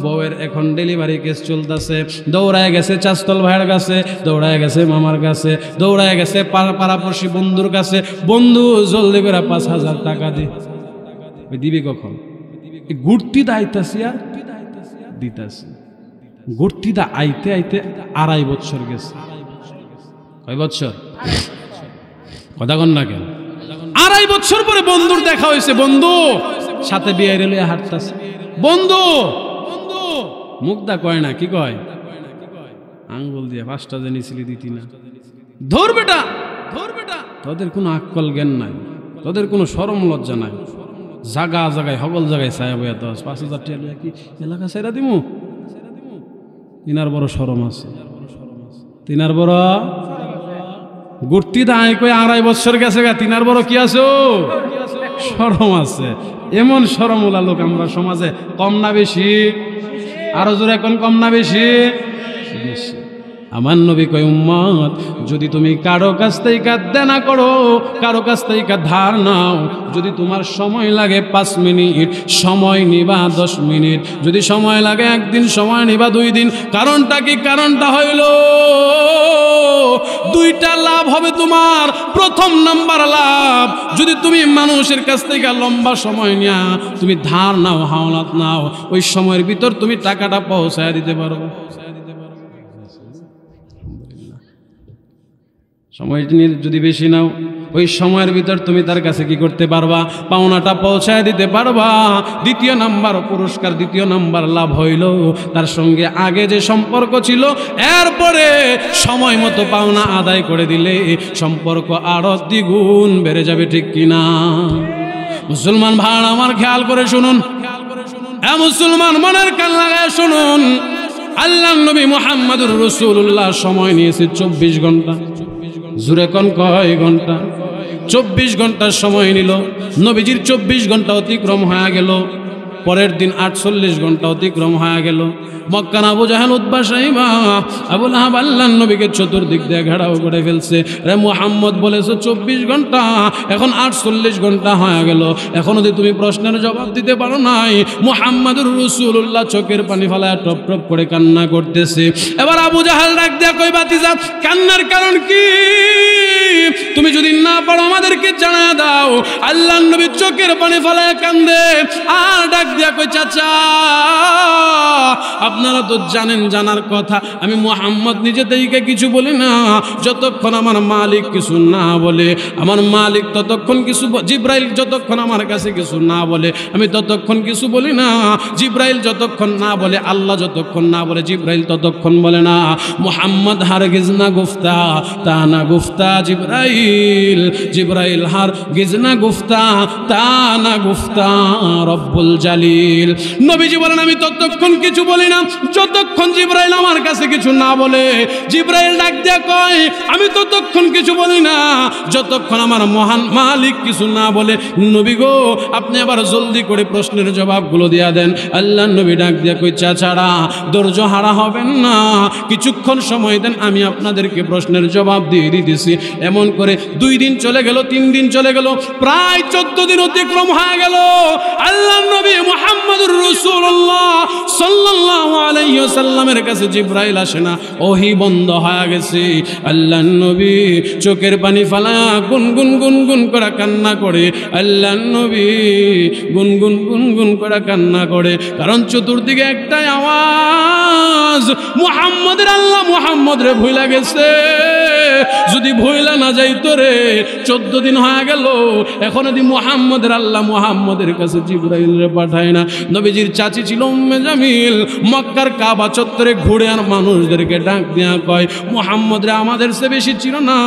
বউয়ের এখন ডেলিভারি কেস চলতেছে, দৌড়ায় গেছে চাস্তল ভাইয়ের কাছে, দৌড়ায় গেছে মামার কাছে, দৌড়ায় গেছে পাড়াপড়শি বন্ধুর কাছে, বন্ধু জলদি করে 5000 টাকা দিবি কখন? ঘুরতিটা আইতাছি আর দিতাছি, ঘুরতিটা আইতে আইতে 2.5 বছর গেছে। কয় বছর? কথা কন না কেন? 2.5 বছর পরে বন্ধুর দেখা হয়েছে, বন্ধু সাথে বিয়ে রেলে হাঁটতেছে, বন্ধু মুখদা কয় না, কি কয়? আঙ্গুল দিয়ে 5টা জেনেছিলি দিতি না। ধর বেটা, ধর বেটা, তোদের কোনো আক্কল জ্ঞান নাই, তোদের কোনো শরম লজ্জা নাই। জাগা জাগায় সকল জায়গায় ছায়া বইয়া 10-5,000 টাকা কি এলাকা ছেড়া দিমু? তিনার বড় শরম আছে, তিনার বড় গুর্তি দায় কই 2.5 বছর গেছে গা, তিনার বড় কি আছে? শরম আছে। এমন শরমওয়ালা লোক আমরা সমাজে কম না বেশি? আরো জোরে এখন কম না বেশি? বেশি। আমার নবী কয়, উম্মত যদি তুমি কারো কাছ থেকে দেনা করো, কারো কাছ থেকে ধার নাও, যদি তোমার সময় লাগে 5 মিনিট সময় নিবা, 10 মিনিট যদি সময় লাগে 1 দিন সময় নিবা, 2 দিন। কারণটা কি? কারণটা হইল 2টা লাভ হবে তোমার। প্রথম নাম্বার লাভ, যদি তুমি মানুষের কাছ থেকে লম্বা সময় নিয়া তুমি ধার নাও, হাওলাত নাও, ওই সময়ের ভিতর তুমি টাকাটা পৌঁছায় দিতে পারো। সময় যদি বেশি নাও, ওই সময়ের ভিতর তুমি তার কাছে কি করতে পারবা? পাওনাটা পৌঁছায় দিতে পারবা। 2য় নাম্বার পুরস্কার, 2য় নাম্বার লাভ হইল তার সঙ্গে আগে যে সম্পর্ক ছিল, এরপরে সময় মতো পাওনা আদায় করে দিলে সম্পর্ক আরো দ্বিগুণ বেড়ে যাবে, ঠিক কিনা? মুসলমান ভাই আমার খেয়াল করে শুনুন, মুসলমান মনের কান লাগায় শুনুন, আল্লাহ নবী মুহাম্মদুর রাসূলুল্লাহ সময় নিয়েছে 24 ঘন্টা। জুরে কোন কয় ঘন্টা? 24 ঘন্টার সময় নিল। নবীজির 24 ঘন্টা অতিক্রম হয়ে গেল। পরের দিন 48 ঘন্টা অতিক্রম হয়ে গেল। মক্কার আবু জাহেল, উতবা, সাইবা, আবু লাহাব আল্লাহর নবীকে চতুর্দিক দিয়ে ঘেরাও করে ফেলছে। রে মুহাম্মদ বলেছে 24 ঘন্টা, এখন 48 ঘন্টা হয়ে গেল, এখনো যদি তুমি প্রশ্নের জবাব দিতে পারো নাই। মুহাম্মাদুর রাসূলুল্লাহ চোখের পানি ফেলায় টপ টপ করে কান্না করতেছে। এবার আবু জাহেল ডাক দিয়া কই, বাতিজা কান্নার কারণ কি? তুমি যদি না পারো আমাদেরকে জানা দাও। আল্লাহর নবী চোখের পানি ফেলায় কান্দে আর ডাক দিয়া কই, চাচা আপনারা তো জানেন, জানার কথা, আমি মুহাম্মদ নিজে থেকে কিছু বলি না যতক্ষণ আমার মালিক কিছু না বলে। আমার মালিক ততক্ষণ কিছু, জিব্রাইল যতক্ষণ আমার কাছে কিছু না বলে আমি ততক্ষণ কিছু বলি না। জিব্রাইল যতক্ষণ না বলে, আল্লাহ যতক্ষণ না বলে, জিব্রাইল ততক্ষণ বলে না। মুহাম্মদ হারগিজ না গুফতা তা না গুফতা জিব্রাইল, জিব্রাইল হারগিজ না গুফতা তা না গুফতা রব্বুল জালিল। নবীজি বলেন আমি ততক্ষণ কিছু বলি না যতক্ষণ জিব্রাইল আমার কাছে কিছু না বলে। জিব্রাইল ডাক দিয়া কয়, আমি ততক্ষণ কিছু বলি না যতক্ষণ আমার মহান মালিক কিছু না বলে। নবী গো, আপনি আবার জলদি করে প্রশ্নের জবাবগুলো দিয়া দেন। আল্লাহ নবী ডাক দিয়া কই, চাচারা ধৈর্য হারা হবেন না, কিছুক্ষণ সময় দেন, আমি আপনাদেরকে প্রশ্নের জবাব দিয়ে দিতেছি। এমন করে 2 দিন চলে গেল, 3 দিন চলে গেল, প্রায় 14 দিন অতিক্রম হয়ে গেল। আল্লাহ নবী মুহাম্মদুর রাসূলুল্লাহ সাল্লাল্লাহু আলাইহি ওয়াসাল্লামের কাছে জিব্রাইল আসে না, ওহী বন্ধ হয়ে গেছে। আল্লাহ নবী চোখের পানি ফেলা গুনগুন গুনগুন করে কান্না করে। আল্লাহ নবী গুনগুন গুনগুন করে কান্না করে, কারণ চতুর্দিকে একটাই আওয়াজ, মুহাম্মদের আল্লাহ মুহাম্মদ রে ভুইলা গেছে। যদি ভুইলা না যাইতো রে, 14 দিন হয়ে গেল, এখন যদি মুহাম্মদের আল্লাহ মুহাম্মদের কাছে জিব্রাইল রে পাঠায় না। নবীজির চাচি ছিল উম্মে জামিল, মক্কার কাবা চত্বরে ঘুরে আর মানুষদেরকে ডাক দিয়া কয়, মুহাম্মদ রে আমাদের চেয়ে বেশি ছিল না।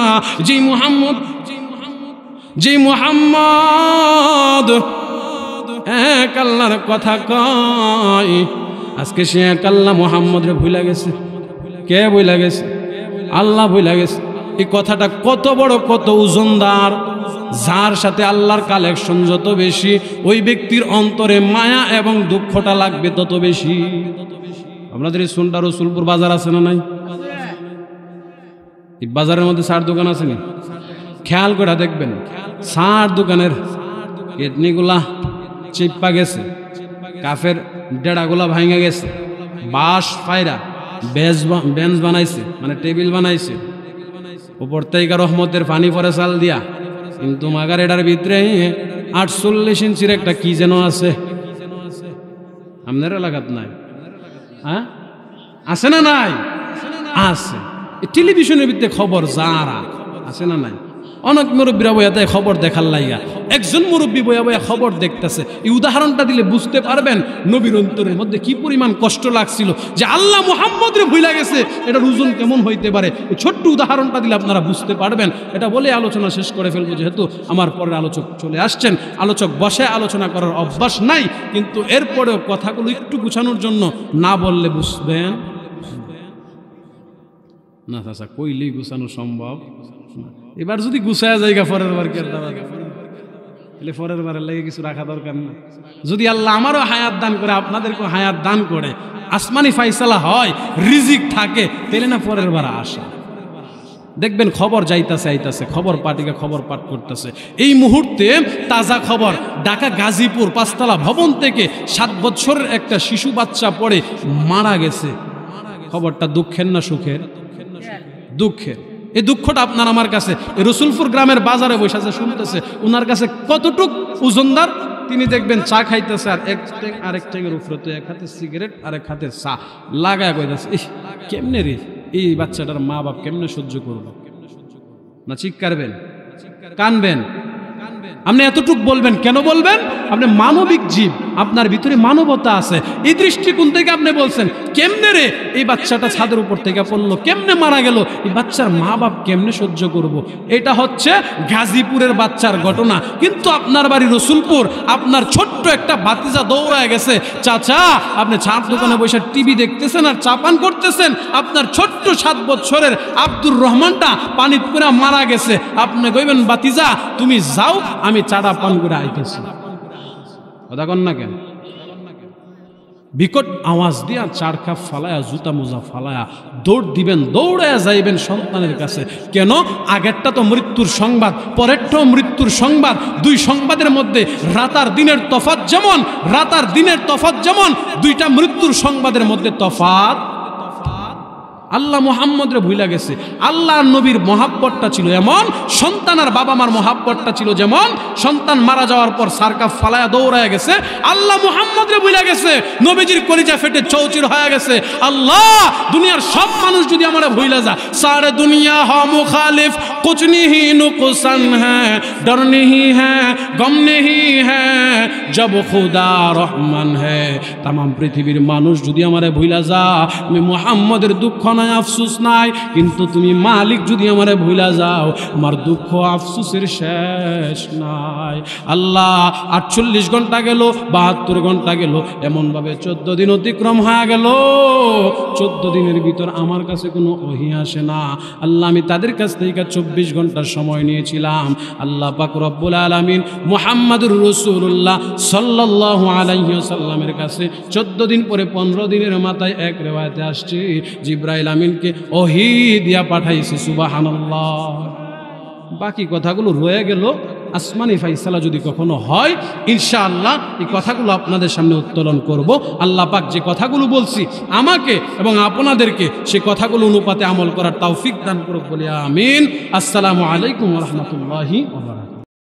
জি মুহাম্মদ, জি মুহাম্মদ এক আল্লাহর কথা কয়। আজকে সে এক আল্লাহ মুহাম্মদ রে ভুইলা গেছে। কে ভুইলা গেছে? আল্লাহ ভুইলা গেছে। এই কথাটা কত বড়, কত ওজনদার। যার সাথে আল্লাহর কালেকশন যত বেশি, ওই ব্যক্তির অন্তরে মায়া এবং দুঃখটা লাগবে তত বেশি। আপনাদের এই সুন্ডা রসুলপুর বাজার আছে না নাই? এই বাজারের মধ্যে চার দোকান আছে না? খেয়াল করে দেখবেন, চার দোকানের কেটনিগুলা চিপ্পা গেছে, কাফের ডেড়াগুলা ভাঙা গেছে, বাঁশ পায়রা বেঞ্চ বানাইছে, মানে টেবিল বানাইছে, উপর থেকে রহমতের পানি পরে চাল দিয়া। কিন্তু মাগার এটার ভিতরে 48 ইঞ্চির একটা কি যেন আছে, আপনার এলাকাত নাই? হ্যাঁ আছে না নাই? আছে। টেলিভিশনের ভিতরে খবর যারা আছে না নাই? অনেক মুরব্বীরা বইয়া দেয় খবর দেখার লাইগা। একজন মুরব্বী বইয়া বইয়া খবর দেখতেছে। এই উদাহরণটা দিলে বুঝতে পারবেন নবীর অন্তরের মধ্যে কি পরিমাণ কষ্ট লাগছিল, যে আল্লাহ মুহাম্মদ রে ভুইলা গেছে, এটার ওজন কেমন হইতে পারে। এই ছোট্ট উদাহরণটা দিলে আপনারা বুঝতে পারবেন। এটা বলে আলোচনা শেষ করে ফেলবো, যেহেতু আমার পরের আলোচক চলে আসছেন। আলোচক বসে আলোচনা করার অভ্যাস নাই, কিন্তু এরপরেও কথাগুলো একটু গুছানোর জন্য না বললে বুঝবেন না। চাচা কইলেই গুছানো সম্ভব। এবার যদি গুছায়া জায়গা পরের বার কে তাহলে পরের বারের লাগে কিছু রাখা দরকার না। যদি আল্লাহ আমারও হায়াত দান করে, আপনাদেরকেও হায়াত দান করে, আসমানি ফাইসালা হয়, রিজিক থাকে, তাহলে না পরের বার আসা। দেখবেন খবর যাইতাছে আইতাছে, খবর পাটিকা খবর পাঠ করতেছে। এই মুহূর্তে তাজা খবর, ঢাকা গাজীপুর 5 তলা ভবন থেকে 7 বছরের একটা শিশু বাচ্চা পড়ে মারা গেছে। খবরটা দুঃখের না সুখের? দুঃখের। এই দুঃখটা আপনার আমার কাছে, রসুলপুর গ্রামের বাজারে বসে আছে, শুনতেছে, ওনার কাছে কতটুক ওজনদার। তিনি দেখবেন চা খাইতেছে, আর আরেক ট্যাঙের উপরে তো এক হাতে সিগারেট আর এক হাতে চা লাগায় কইতেছে, কেমনে রে এই বাচ্চাটার মা বাপ কেমনে সহ্য করবো? না চিৎকারবেন, কানবেন? আপনি এতটুক বলবেন, কেন বলবেন? আপনি মানবিক জীব, আপনার ভিতরে মানবতা আছে। এই দৃষ্টিকোণ থেকে আপনি বলছেন, কেমনে রে এই বাচ্চাটা ছাদের উপর থেকে পড়লো, কেমনে মারা গেল, এই বাচ্চার মা বাপ কেমনে সহ্য করব। এটা হচ্ছে গাজীপুরের বাচ্চার ঘটনা। কিন্তু আপনার বাড়ি রসুলপুর, আপনার ছোট্ট একটা ভাতিজা দৌড়ায় গেছে। চাচা আপনি চার দোকানে বসে টিভি দেখতেছেন আর চা পান করতেছেন, আপনার ছোট্ট 7 বছরের আব্দুর রহমানটা পানি পুরা মারা গেছে। আপনি কইবেন, ভাতিজা তুমি যাও, আমি চাটা পান করে আইতেছি। কথা কন না কেন? বিকট আওয়াজ দিয়া চার কাপ ফালায়া জুতা মোজা ফালায়া দৌড় দিবেন, দৌড়ায়া যাইবেন সন্তানের কাছে। কেন? আগেরটা তো মৃত্যুর সংবাদ, পরেরটাও মৃত্যুর সংবাদ। দুই সংবাদের মধ্যে রাত আর দিনের তফাৎ যেমন, রাত আর দিনের তফাৎ যেমন, দুইটা মৃত্যুর সংবাদের মধ্যে তফাৎ। আল্লাহ মুহাম্মদরে ভুইলা গেছে। আল্লাহ নবীর মহাব্বতটা ছিল এমন, সন্তান আর বাবা মার মহাব্বতটা ছিল যেমন। সন্তান মারা যাওয়ার পর সারকা ফালায়া দৌড়ায় গেছে, আল্লাহ মুহাম্মদরে ভুইলা গেছে। নবীজির কলিজা ফেটে চৌচির হয়ে গেছে। আল্লাহ, দুনিয়ার সব মানুষ যদি আমারে ভুইলা যা, সারে দুনিয়া হ মুখালিফ, কুছ नहीं नुकसान है, डर नहीं है, गम नहीं है, जब खुदा रहमान है। तमाम পৃথিবীর মানুষ যদি আমারে ভুইলা যা, আমি মুহাম্মদের দুঃখ নাই, আফসোস নাই। কিন্তু তুমি মালিক যদি আমারে ভুইলা যাও, আমার দুঃখ আফসোসের শেষ নাই। আল্লাহ, 48 ঘন্টা গেল, 72 ঘন্টা গেল, এমনভাবে 14 দিন অতিক্রম হয়ে গেল। 14 দিনের ভিতর আমার কাছে কোনো ওহী আসে না। আল্লাহ, আমি তাদের কাছ থেকে 24 ঘন্টা সময় নিয়েছিলাম। আল্লাহ পাক রব্বুল আলামিন মুহাম্মাদুর রাসূলুল্লাহ সাল্লাল্লাহু আলাইহি ওয়াসাল্লামের কাছে 14 দিন পরে 15 দিনের মাথায় এক রিওয়ায়াতে আসছে, জিবরাইল আমিনকে ওহী দিয়া পাঠাইছে। সুবহানাল্লাহ। বাকি কথাগুলো রয়ে গেল, আসমানি ফাইসালা যদি কখনো হয় ইনশাআল্লাহ এই কথাগুলো আপনাদের সামনে উত্তোলন করব। আল্লাহ পাক যে কথাগুলো বলছি আমাকে এবং আপনাদেরকে সে কথাগুলো অনুপাতে আমল করার তৌফিক দান করুক বলে আমিন। আসসালামু আলাইকুম ওয়া রাহমাতুল্লাহি ওয়া বারাকাতুহু।